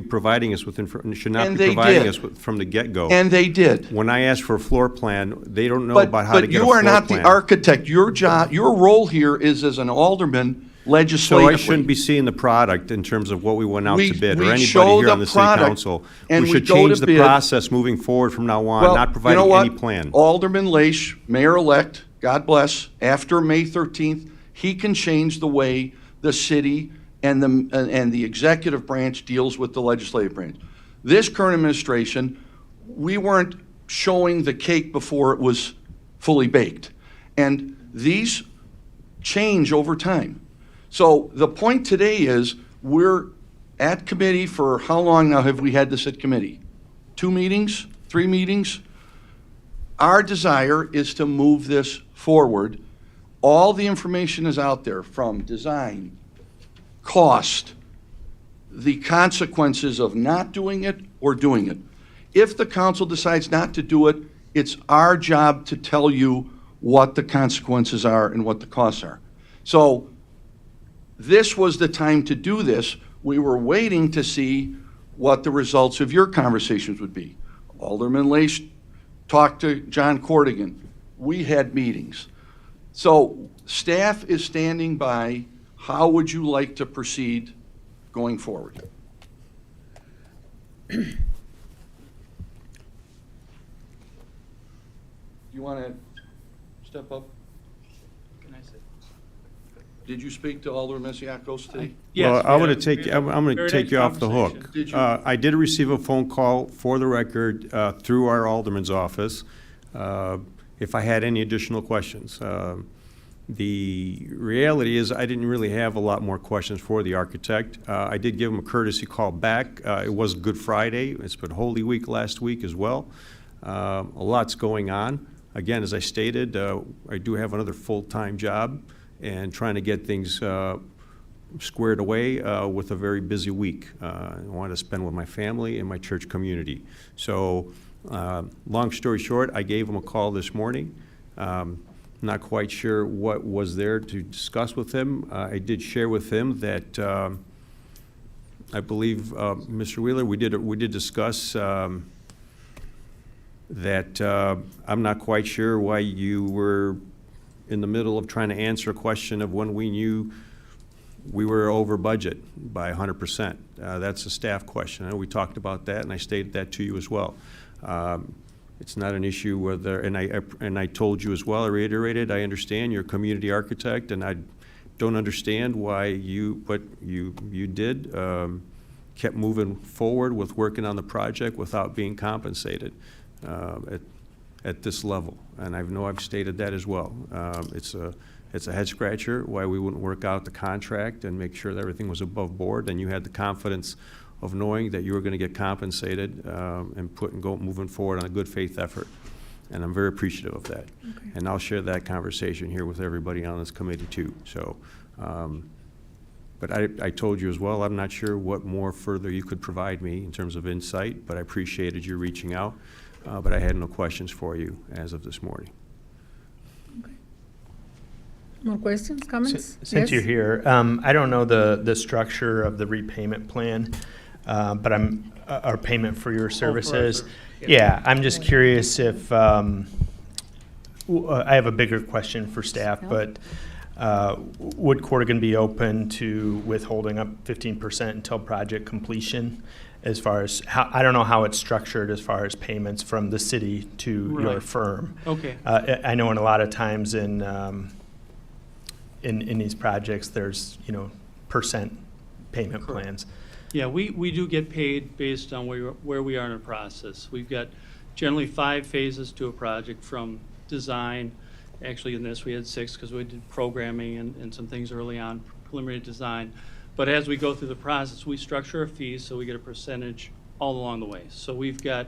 providing us with should not And be they providing did. us with, from the get-go. and they did. When I asked for a floor plan, they don't know But, about how to but get a you floor are not the plan. architect. Your job, your role here is as an alderman So legislatively. I shouldn't be seeing the product in terms of what we went out We- to bid, or we anybody show here the on the city product, council. and We we should go to change the bid. process moving forward from now on, Well, not you know providing what? any plan. Alderman Leish, mayor-elect, God bless, after May 13th, he can change the way the city and the executive branch deals with the legislative branch. This current administration, we weren't showing the cake before it was fully baked. And these change over time. So the point today is, we're at committee for how long now have we had this at committee? 2 meetings? 3 meetings? Our desire is to move this forward. All the information is out there, from design, cost, the consequences of not doing it or doing it. If the council decides not to do it, it's our job to tell you what the consequences are and what the costs are. So this was the time to do this. We were waiting to see what the results of your conversations would be. Alderman Leish talked to John Cordigan. We had meetings. So staff is standing by. How would you like to proceed going forward? You want to step up? Did you speak to Alderman Masiacos today? Well, I'm going to take you off the hook. Did you? I did receive a phone call, for the record, through our alderman's office, if I had any additional questions. The reality is, I didn't really have a lot more questions for the architect. I did give him a courtesy call back. It was Good Friday. It's been Holy Week last week as well. A lot's going on. Again, as I stated, I do have another full-time job and trying to get things squared away with a very busy week. I want to spend with my family and my church community. So, long story short, I gave him a call this morning. Not quite sure what was there to discuss with him. I did share with him that I believe, Mr. Wheeler, we did discuss that I'm not quite sure why you were in the middle of trying to answer a question of when we knew we were over budget by 100%. That's a staff question. I know we talked about that, and I stated that to you as well. It's not an issue whether, and I told you as well, I reiterated, I understand you're a community architect, and I don't understand why what you did, kept moving forward with working on the project without being compensated at this level. And I know I've stated that as well. It's a head scratcher why we wouldn't work out the contract and make sure that everything was above board, and you had the confidence of knowing that you were going to get compensated and moving forward on a good faith effort. And I'm very appreciative of that. Okay. And I'll share that conversation here with everybody on this committee too. So, but I told you as well, I'm not sure what more further you could provide me in terms of insight, but I appreciated you reaching out. But I had no questions for you as of this morning. More questions, comments? Since you're Yes? here, I don't know the structure of the repayment plan, but our payment for your services. Yeah, I'm just curious if, I have a bigger question for staff, but would Corrigan be open to withholding up 15% until project completion? As far as, I don't know how it's structured as far as payments from the city to your Right. firm. Okay. I know in a lot of times in these projects, there's, percent payment Correct. plans. Yeah, we do get paid based on where we are in the process. We've got generally 5 phases to a project, from design. Actually, in this, we had 6 because we did programming and some things early on, preliminary design. But as we go through the process, we structure a fee, so we get a percentage all along the way. So we've got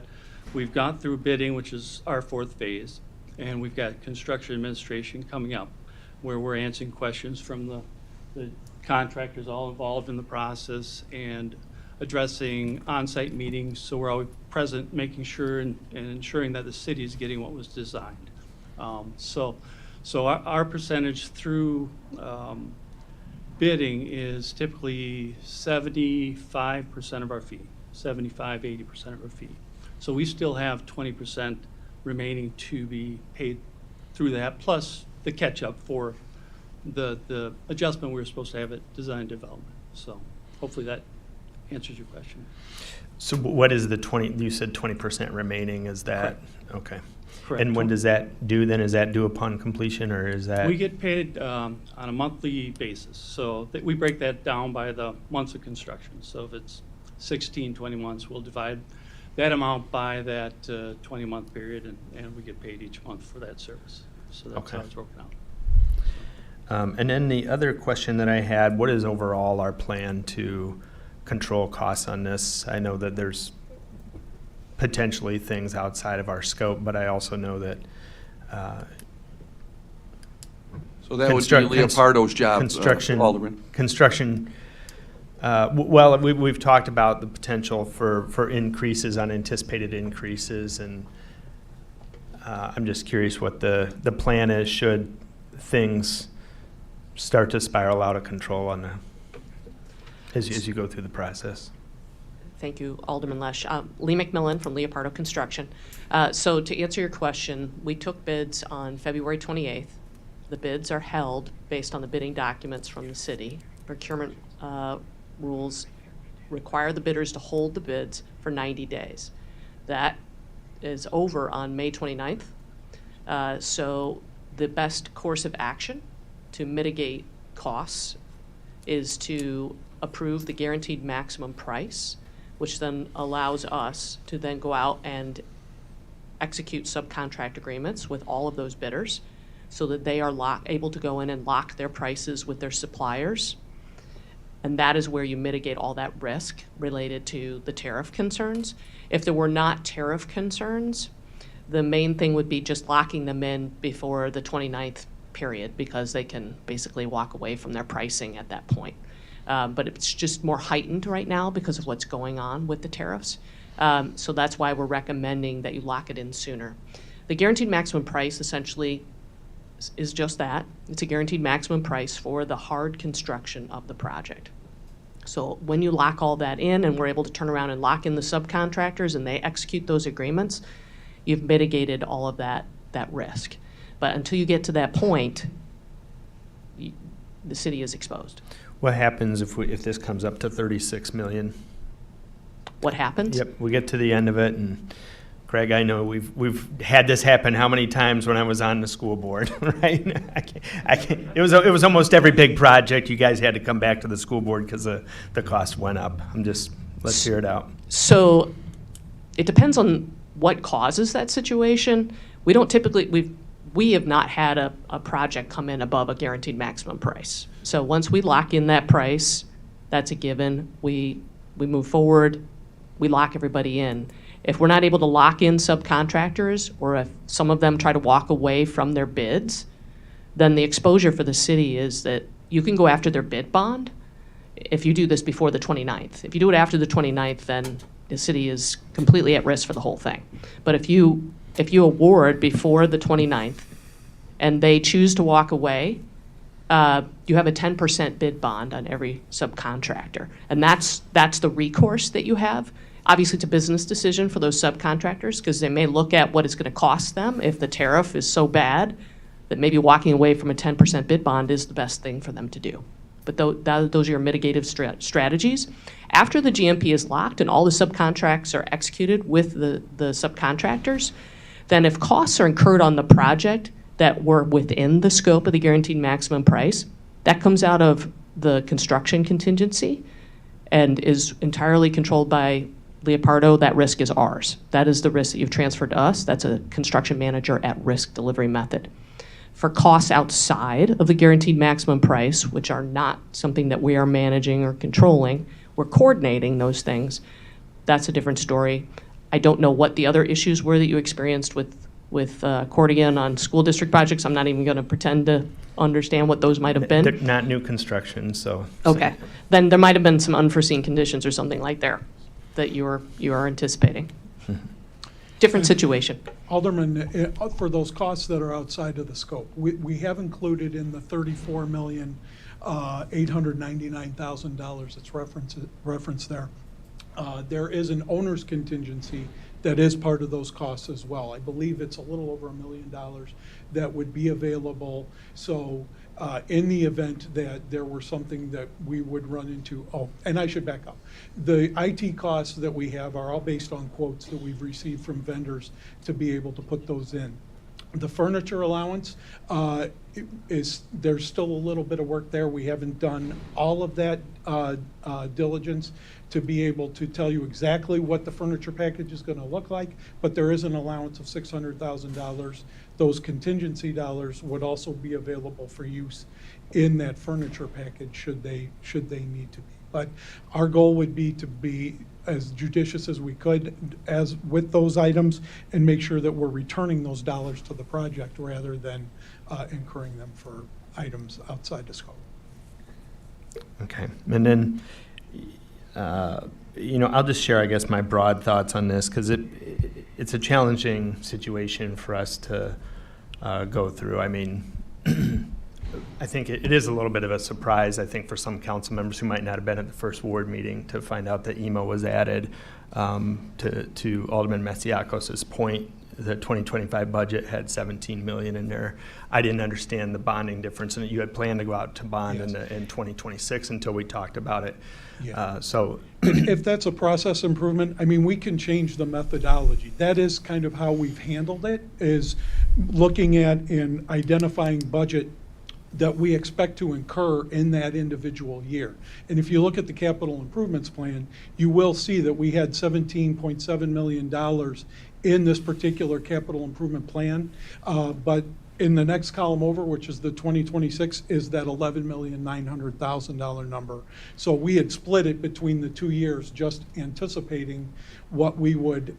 We've gone through bidding, which is our fourth phase, and we've got construction administration coming up, where we're answering questions from the contractors all involved in the process and addressing on-site meetings, so we're always present, making sure and ensuring that the city is getting what was designed. So our percentage through bidding is typically 75% of our fee, 75, 80% of our fee. So we still have 20% remaining to be paid through that, plus the catch-up for the adjustment we were supposed to have at design development. So hopefully that answers your question. So what is the 20, you said 20% remaining, is that? Correct. Okay. Correct. And when does that due then? Is that due upon completion, or is that? We get paid on a monthly basis, so we break that down by the months of construction. So if it's 16, 20 months, we'll divide that amount by that 20-month period, and we get paid each month for that service. So that's Okay. how it's broken out. And then the other question that I had, what is overall our plan to control costs on this? I know that there's potentially things outside of our scope, but I also know that So that would be Leopardo's job, construction, Alderman. Construction, well, we've talked about the potential for increases, unanticipated increases, and I'm just curious what the plan is should things start to spiral out of control on as you go through the process. Thank you, Alderman Lesh. Lee McMillan from Leopardo Construction. So to answer your question, we took bids on February 28th. The bids are held based on the bidding documents from the city. Procurement rules require the bidders to hold the bids for 90 days. That is over on May 29th. So the best course of action to mitigate costs is to approve the guaranteed maximum price, which then allows us to then go out and execute subcontract agreements with all of those bidders so that they are able to go in and lock their prices with their suppliers. And that is where you mitigate all that risk related to the tariff concerns. If there were not tariff concerns, the main thing would be just locking them in before the 29th period, because they can basically walk away from their pricing at that point. But it's just more heightened right now because of what's going on with the tariffs. So that's why we're recommending that you lock it in sooner. The guaranteed maximum price essentially is just that. It's a guaranteed maximum price for the hard construction of the project. So when you lock all that in and we're able to turn around and lock in the subcontractors and they execute those agreements, you've mitigated all of that risk. But until you get to that point, the city is exposed. What happens if this comes up to 36 million? What happens? Yep, we get to the end of it, and Craig, I know we've had this happen how many times when I was on the school board, right? I can't, it was almost every big project you guys had to come back to the school board because the cost went up. Let's hear it out. So it depends on what causes that situation. We don't typically, we have not had a project come in above a guaranteed maximum price. So once we lock in that price, that's a given. We move forward, we lock everybody in. If we're not able to lock in subcontractors, or if some of them try to walk away from their bids, then the exposure for the city is that you can go after their bid bond if you do this before the 29th. If you do it after the 29th, then the city is completely at risk for the whole thing. But if you award before the 29th and they choose to walk away, you have a 10% bid bond on every subcontractor. And that's the recourse that you have. Obviously, it's a business decision for those subcontractors because they may look at what it's going to cost them if the tariff is so bad that maybe walking away from a 10% bid bond is the best thing for them to do. But those are your mitigative strategies. After the GMP is locked and all the subcontracts are executed with the subcontractors, then if costs are incurred on the project that were within the scope of the guaranteed maximum price, that comes out of the construction contingency and is entirely controlled by Leopardo. That risk is ours. That is the risk that you've transferred to us. That's a construction manager at risk delivery method. For costs outside of the guaranteed maximum price, which are not something that we are managing or controlling, we're coordinating those things. That's a different story. I don't know what the other issues were that you experienced with Cordian on school district projects. I'm not even going to pretend to understand what those might have They're been. not new construction, so. Okay, then there might have been some unforeseen conditions or something like there that you are anticipating. Different situation. Alderman, for those costs that are outside of the scope, we have included in the $34,899,000 that's referenced there. There is an owner's contingency that is part of those costs as well. I believe it's a little over $1 million that would be available. So in the event that there were something that we would run into, oh, and I should back up. The IT costs that we have are all based on quotes that we've received from vendors to be able to put those in. The furniture allowance there's still a little bit of work there. We haven't done all of that diligence to be able to tell you exactly what the furniture package is going to look like, but there is an allowance of $600,000. Those contingency dollars would also be available for use in that furniture package should they need to be. But our goal would be to be as judicious as we could as with those items and make sure that we're returning those dollars to the project rather than incurring them for items outside the scope. Okay, and then, I'll just share, I guess, my broad thoughts on this, because it's a challenging situation for us to go through. I mean, I think it is a little bit of a surprise, I think, for some council members who might not have been at the first ward meeting to find out that EMO was added. To Alderman Masiakos' point, the 2025 budget had 17 million in there. I didn't understand the bonding difference, and you had planned to go out to bond in 2026 until we talked about it. Yeah. So if that's a process improvement, I mean, we can change the methodology. That is kind of how we've handled it, is looking at and identifying budget that we expect to incur in that individual year. And if you look at the capital improvements plan, you will see that we had $17.7 million in this particular capital improvement plan. But in the next column over, which is the 2026, is that $11,900,000 number. So we had split it between the 2 years, just anticipating what we would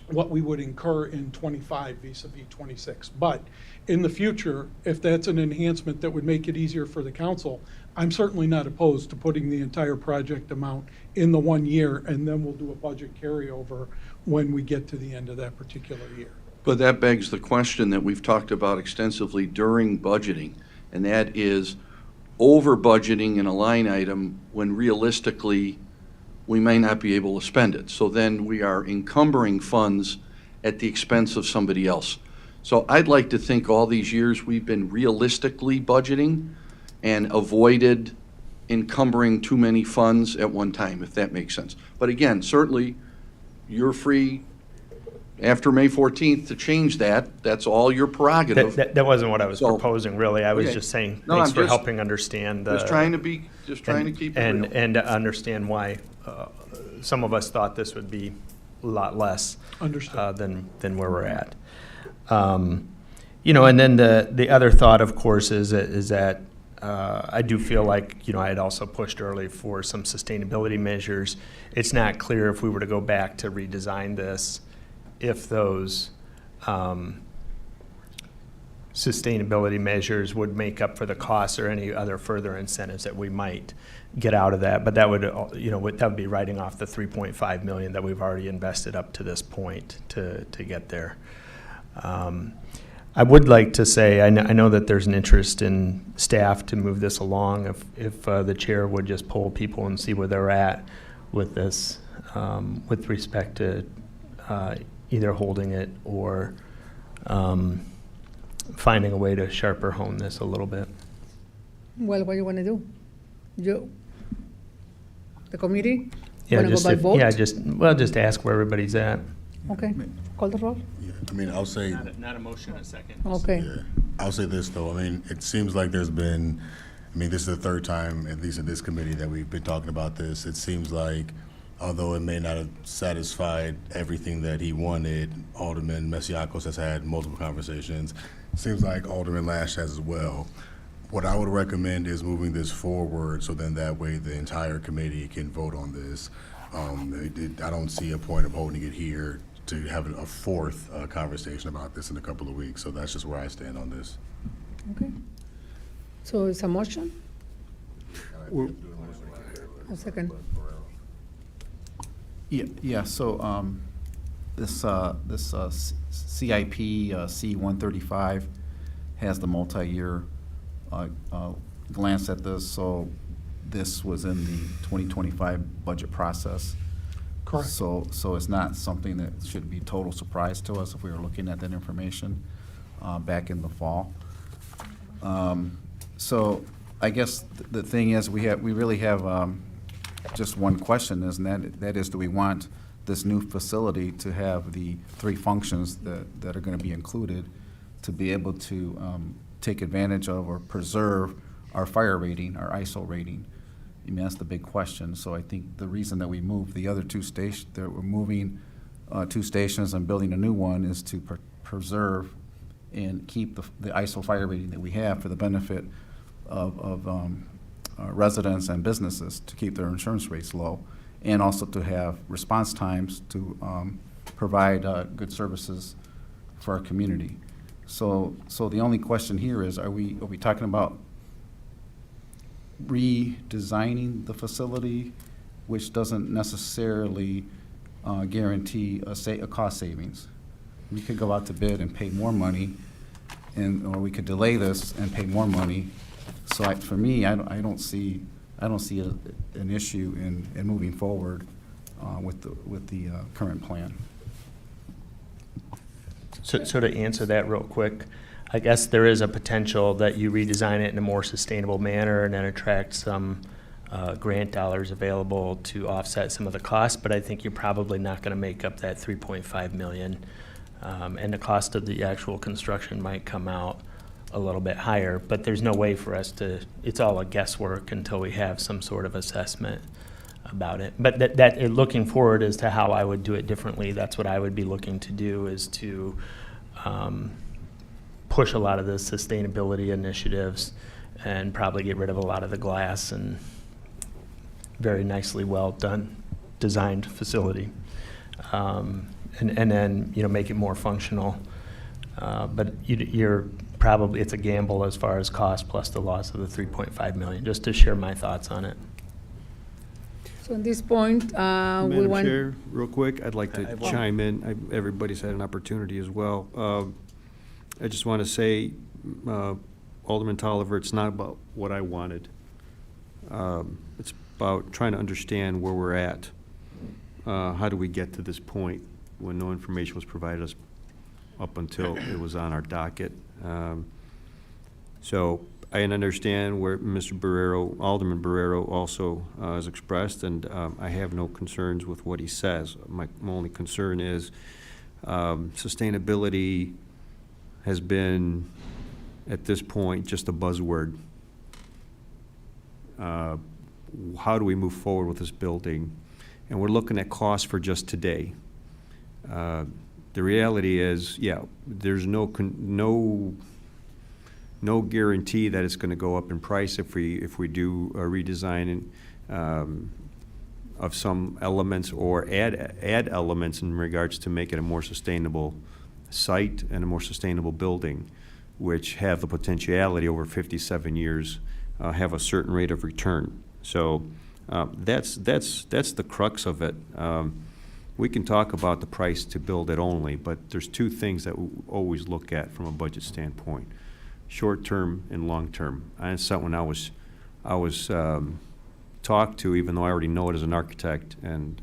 incur in 25 vis-a-vis 26. But in the future, if that's an enhancement that would make it easier for the council, I'm certainly not opposed to putting the entire project amount in the 1 year, and then we'll do a budget carryover when we get to the end of that particular year. But that begs the question that we've talked about extensively during budgeting, and that is over budgeting in a line item when realistically we may not be able to spend it. So then we are encumbering funds at the expense of somebody else. So I'd like to think all these years we've been realistically budgeting and avoided encumbering too many funds at one time, if that makes sense. But again, certainly you're free after May 14th to change that. That's all your prerogative. that wasn't what I was proposing, really. I was Okay. just saying, No, thanks I'm for just- helping understand. Just trying to keep it real. And to understand why some of us thought this would be a lot less Understood. than where we're at. And then the other thought, of course, is that I do feel like, I had also pushed early for some sustainability measures. It's not clear if we were to go back to redesign this, if those sustainability measures would make up for the costs or any other further incentives that we might get out of that. But that would, that would be writing off the 3.5 million that we've already invested up to this point to get there. I would like to say, I know that there's an interest in staff to move this along. If the chair would just poll people and see where they're at with this, with respect to either holding it or finding a way to sharper hone this a little bit. Well, what do you want to do? The committee? Yeah, Want to go by vote? Just ask where everybody's at. Okay, call the roll. Yeah, I mean, I'll say. Not a motion, a second. Okay. Yeah, I'll say this, though. I mean, it seems like there's been, this is the third time, at least in this committee, that we've been talking about this. It seems like, although it may not have satisfied everything that he wanted, Alderman Masiakos has had multiple conversations. Seems like Alderman Lash has as well. What I would recommend is moving this forward so then that way the entire committee can vote on this. I don't see a point of holding it here to have a fourth conversation about this in a couple of weeks. So that's just where I stand on this. Okay. So it's a motion? A second. Yeah, so, this CIP, C-135 has the multi-year, glance at this, so this was in the 2025 budget process. Correct. So it's not something that should be total surprise to us if we were looking at that information, back in the fall. So I guess the thing is, we really have, just one question, and that is, do we want this new facility to have the three functions that are going to be included to be able to take advantage of or preserve our fire rating, our ISO rating? I mean, that's the big question. So I think the reason that we moved the other two stations, that we're moving two stations and building a new one, is to preserve and keep the ISO fire rating that we have for the benefit of residents and businesses, to keep their insurance rates low, and also to have response times to provide good services for our community. So the only question here is, are we talking about redesigning the facility, which doesn't necessarily guarantee a cost savings? We could go out to bid and pay more money, or we could delay this and pay more money. So for me, I don't see an issue in moving forward with the current plan. So to answer that real quick, I guess there is a potential that you redesign it in a more sustainable manner and then attract some grant dollars available to offset some of the costs, but I think you're probably not going to make up that $3.5 million. And the cost of the actual construction might come out a little bit higher, but there's no way for us to, it's all a guesswork until we have some sort of assessment about it. But looking forward as to how I would do it differently, that's what I would be looking to do, is to push a lot of the sustainability initiatives and probably get rid of a lot of the glass and very nicely well done, designed facility. And then, make it more functional. But you're probably, it's a gamble as far as cost plus the loss of the $3.5 million, just to share my thoughts on it. So at this point, we Madam want. Chair, real quick, I'd like to chime in. Everybody's had an opportunity as well. I just want to say, Alderman Tolliver, it's not about what I wanted. It's about trying to understand where we're at. How do we get to this point when no information was provided us up until it was on our docket? So I understand where Mr. Barrero, Alderman Barrero, also has expressed, and I have no concerns with what he says. My only concern is sustainability has been, at this point, just a buzzword. How do we move forward with this building? And we're looking at costs for just today. The reality is, there's no guarantee that it's going to go up in price if we do a redesign of some elements, or add elements in regards to make it a more sustainable site and a more sustainable building, which have the potentiality over 57 years have a certain rate of return. So that's the crux of it. We can talk about the price to build it only, but there's two things that we always look at from a budget standpoint: short-term and long-term. And it's something I was talked to, even though I already know it as an architect, and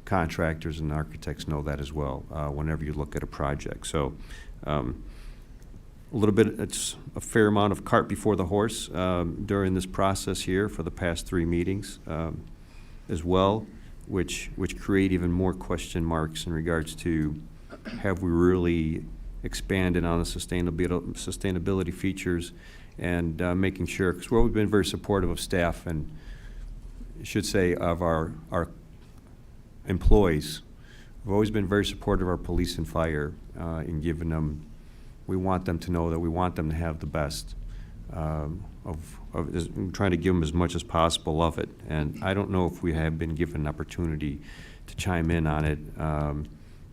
contractors and architects know that as well, whenever you look at a project. So a little bit, it's a fair amount of cart before the horse during this process here for the past 3 meetings as well, which create even more question marks in regards to, have we really expanded on the sustainability features, and making sure, because we've been very supportive of staff, and I should say of our employees. We've always been very supportive of our police and fire in giving them, we want them to know that we want them to have the best. I'm trying to give them as much as possible of it. And I don't know if we have been given an opportunity to chime in on it,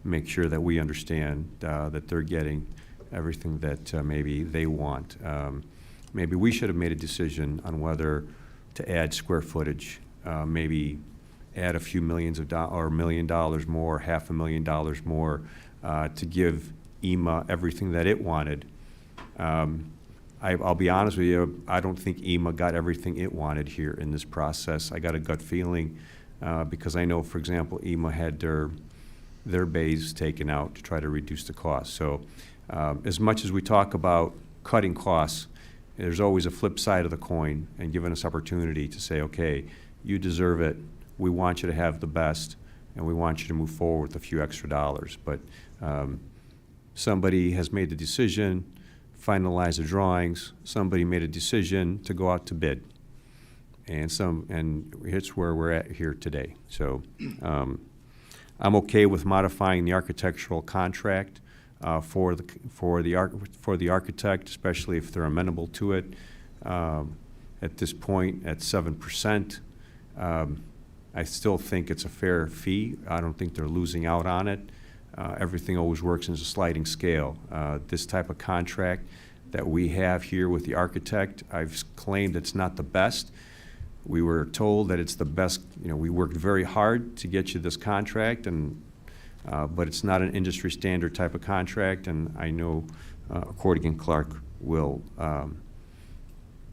make sure that we understand that they're getting everything that maybe they want. Maybe we should have made a decision on whether to add square footage, maybe add a few millions of dollars or $1 million more, $500,000 more to give EMA everything that it wanted. I'll be honest with you, I don't think EMA got everything it wanted here in this process. I got a gut feeling because I know, for example, EMA had their bays taken out to try to reduce the cost. So as much as we talk about cutting costs, there's always a flip side of the coin and giving us opportunity to say, okay, you deserve it. We want you to have the best, and we want you to move forward with a few extra dollars. But somebody has made the decision, finalized the drawings. Somebody made a decision to go out to bid, and it's where we're at here today. So I'm okay with modifying the architectural contract for the architect, especially if they're amenable to it. At this point, at 7%. I still think it's a fair fee. I don't think they're losing out on it. Everything always works in a sliding scale. This type of contract that we have here with the architect, I've claimed it's not the best. We were told that it's the best. You know, we worked very hard to get you this contract, but it's not an industry standard type of contract, and I know Accordion Clark will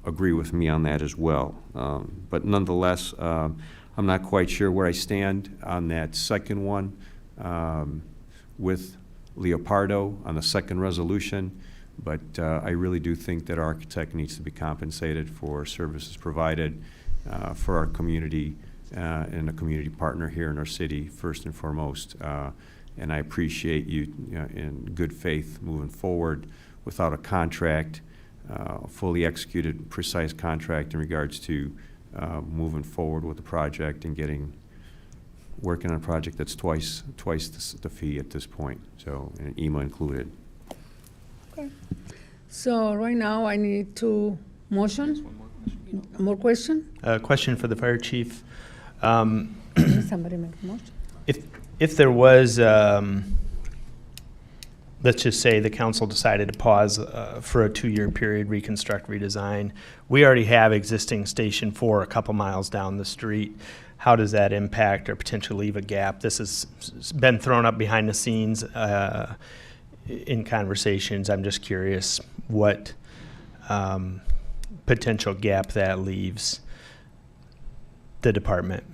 agree with me on that as well. But nonetheless, I'm not quite sure where I stand on that second one with Leopardo on the second resolution, but I really do think that our architect needs to be compensated for services provided for our community and a community partner here in our city, first and foremost. And I appreciate you, in good faith moving forward without a contract, fully executed, precise contract in regards to moving forward with the project and working on a project that's twice the fee at this point, so, and EMA included. Okay. So right now I need two motions. More question? Question for the fire chief. Somebody make a motion. If there was, let's just say the council decided to pause for a 2-year period, reconstruct, redesign. We already have existing Station 4 a couple miles down the street. How does that impact or potentially leave a gap? This has been thrown up behind the scenes in conversations. I'm just curious what potential gap that leaves the department.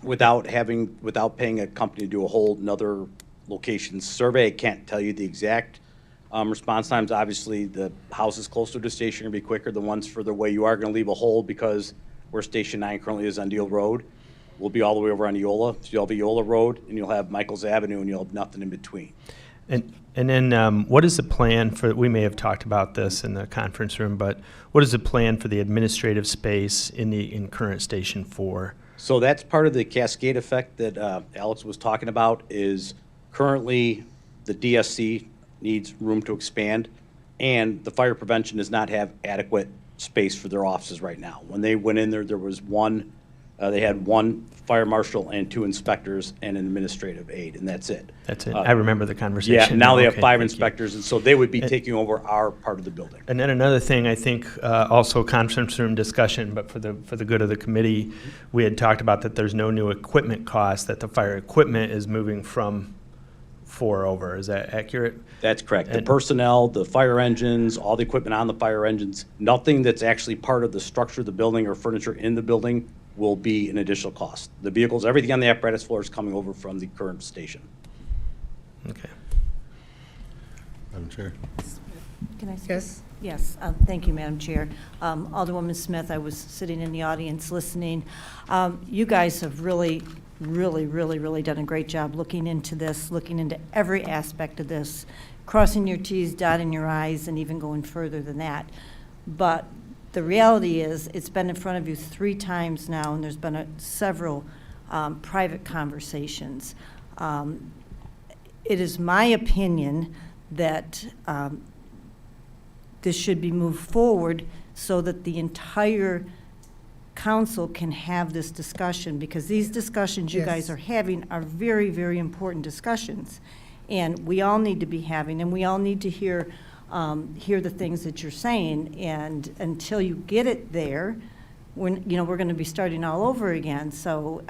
Without paying a company to do a whole another location survey, I can't tell you the exact response times. Obviously, the houses closer to the station are going to be quicker. The ones further away, you are going to leave a hole because where Station 9 currently is on Deal Road, will be all the way over on Eola. So you'll have Eola Road, and you'll have Michaels Avenue, and you'll have nothing in between. And then what is the plan for, we may have talked about this in the conference room, but what is the plan for the administrative space in current Station 4? So that's part of the cascade effect that Alex was talking about. Is currently the DSC needs room to expand, and the fire prevention does not have adequate space for their offices right now. When they went in there, there was they had one fire marshal and 2 inspectors and an administrative aide, and that's it. That's it. I remember the conversation. Yeah, now they have Okay, 5 thank you. inspectors, and so they would be taking over our part of the building. And then another thing, I think, also conference room discussion, but for the good of the committee, we had talked about that there's no new equipment cost, that the fire equipment is moving from 4 over. Is that accurate? That's correct. The personnel, the fire engines, all the equipment on the fire engines, nothing that's actually part of the structure of the building or furniture in the building will be an additional cost. The vehicles, everything on the apparatus floor is coming over from the current station. Okay. Madam Chair. Can I speak? Yes. Yes, thank you, Madam Chair. Alderwoman Smith, I was sitting in the audience listening. You guys have really done a great job looking into this, looking into every aspect of this, crossing your T's, dotting your I's, and even going further than that. But the reality is, it's been in front of you 3 times now, and there's been several private conversations. It is my opinion that this should be moved forward so that the entire council can have this discussion, because these discussions you guys Yes. are having are very, very important discussions. And we all need to be having, and we all need to hear the things that you're saying. And until you get it there, we're going to be starting all over again. So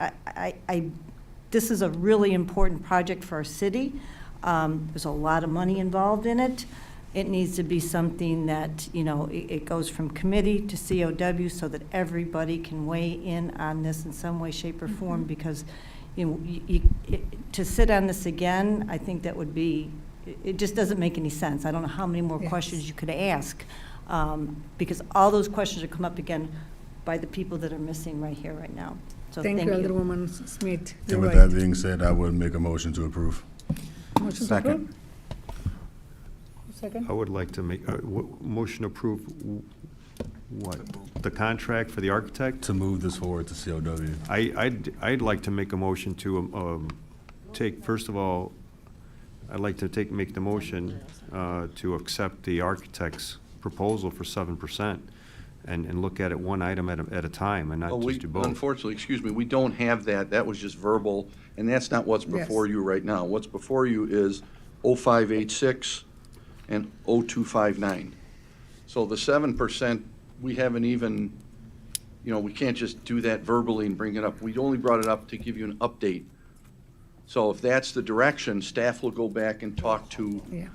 this is a really important project for our city. There's a lot of money involved in it. It needs to be something that, it goes from committee to COW so that everybody can weigh in on this in some way, shape, or form, because, to sit on this again, I think that would be, it just doesn't make any sense. I don't know how many more Yes. questions you could ask, because all those questions will come up again by the people that are missing right here, right now. So Thank you, Alderwoman Smith. And You're with right. that being said, I would make a motion to approve. Motion to Second. approve? Second? I would like to make, motion approve what? The contract for the architect? To move this forward to COW. I'd like to make a motion to take, first of all, I'd like to make the motion to accept the architect's proposal for 7% and look at it one item at a time and not Well, just do both. unfortunately, excuse me, we don't have that. That was just verbal, and that's not what's before Yes. you right now. What's before you is 0586 and 0259. So the 7%, we haven't even, we can't just do that verbally and bring it up. We only brought it up to give you an update. So if that's the direction, staff will go back and talk to Yeah.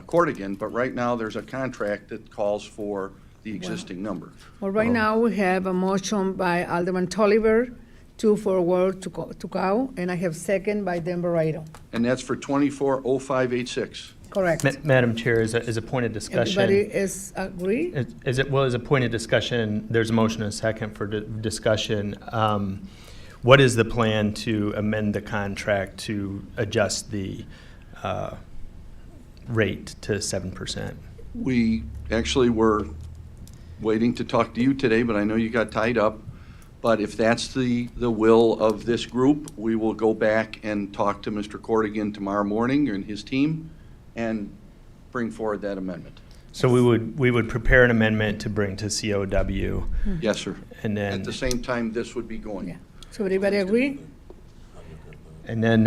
Cordigan, but right now, there's a contract that calls for the existing number. Well, right now, we have a motion by Alderman Tolliver, 2 forward to go, and I have second by Denver Rado. And that's for 240586. Correct. Madam Chair, as a point of discussion. Everybody is agree? As a point of discussion, there's a motion and a second for discussion. What is the plan to amend the contract to adjust the rate to 7%? We actually were waiting to talk to you today, but I know you got tied up. But if that's the will of this group, we will go back and talk to Mr. Cordigan tomorrow morning and his team and bring forward that amendment. So we would prepare an amendment to bring to COW. Yes, sir. And then. At the same time, this would be going. Yeah. So everybody agree? And then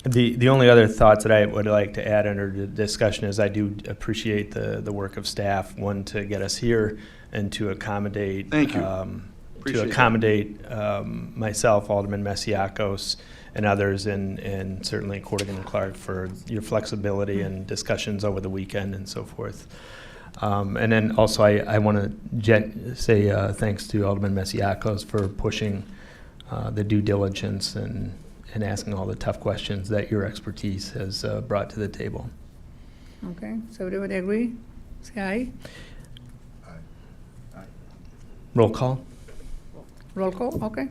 the only other thoughts that I would like to add under the discussion is I do appreciate the work of staff, one, to get us here and to accommodate. Thank you. To Appreciate that. accommodate myself, Alderman Masiacos, and others, and certainly Cordigan and Clark for your flexibility and discussions over the weekend and so forth. And then also I want to say thanks to Alderman Masiacos for pushing the due diligence and asking all the tough questions that your expertise has brought to the table. Okay, so everybody agree? Say aye. Roll call. Roll call, okay.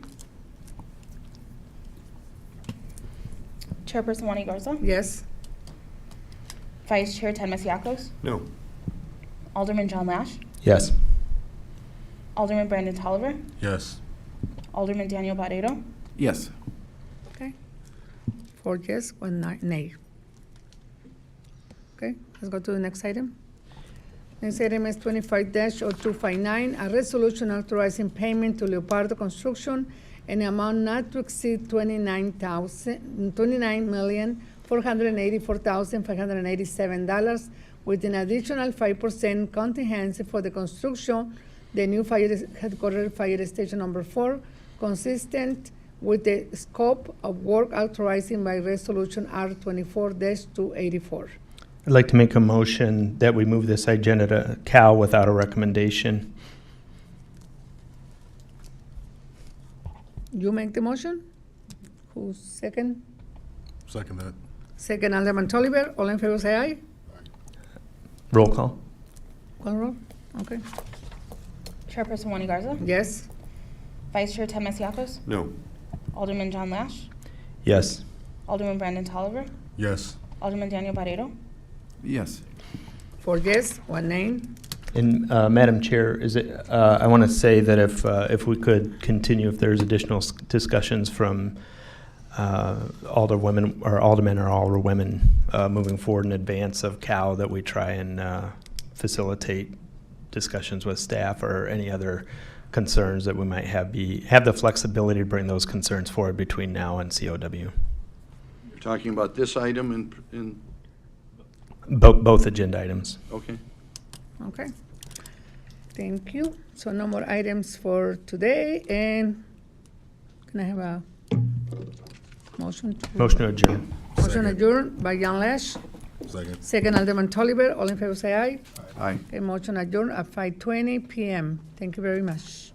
Chairperson Wani Garza, Yes. Vice Chair Ted Masiacos, No. Alderman John Lash, Yes. Alderman Brandon Tolliver, Yes. Alderman Daniel Barreto, Yes. Okay. 4 yes, 1 nay. Okay, let's go to the next item. Next item is 25-0259, a resolution authorizing payment to Leopardo Construction in an amount not to exceed $29,484,587 with an additional 5% contingency for the construction, the new headquarters fire station number 4, consistent with the scope of work authorizing by resolution R 24-284. I'd like to make a motion that we move this agenda to Cal without a recommendation. You make the motion? Who's second? Second that. Second, Alderman Tolliver. All in favor, say aye. Roll call. Call roll. Okay. Chairperson Wani Garza, Yes. Vice Chair Ted Masiacos, No. Alderman John Lash, Yes. Alderman Brandon Tolliver, Yes. Alderman Daniel Barreto, Yes. 4 yes, 1 nay. And Madam Chair, I want to say that if we could continue, if there's additional discussions from alderwomen or aldermen or alderwomen moving forward in advance of COW that we try and facilitate discussions with staff or any other concerns that we might have the flexibility to bring those concerns forward between now and COW. You're talking about this item in, Both agenda items. okay. Okay. Thank you. So no more items for today, and can I have a motion? Motion to adjourn. Motion Second. adjourned by Jan Lesch. Second. Second, Alderman Tolliver. All in favor, say aye. Aye. Okay, motion adjourned at 5:20 PM. Thank you very much.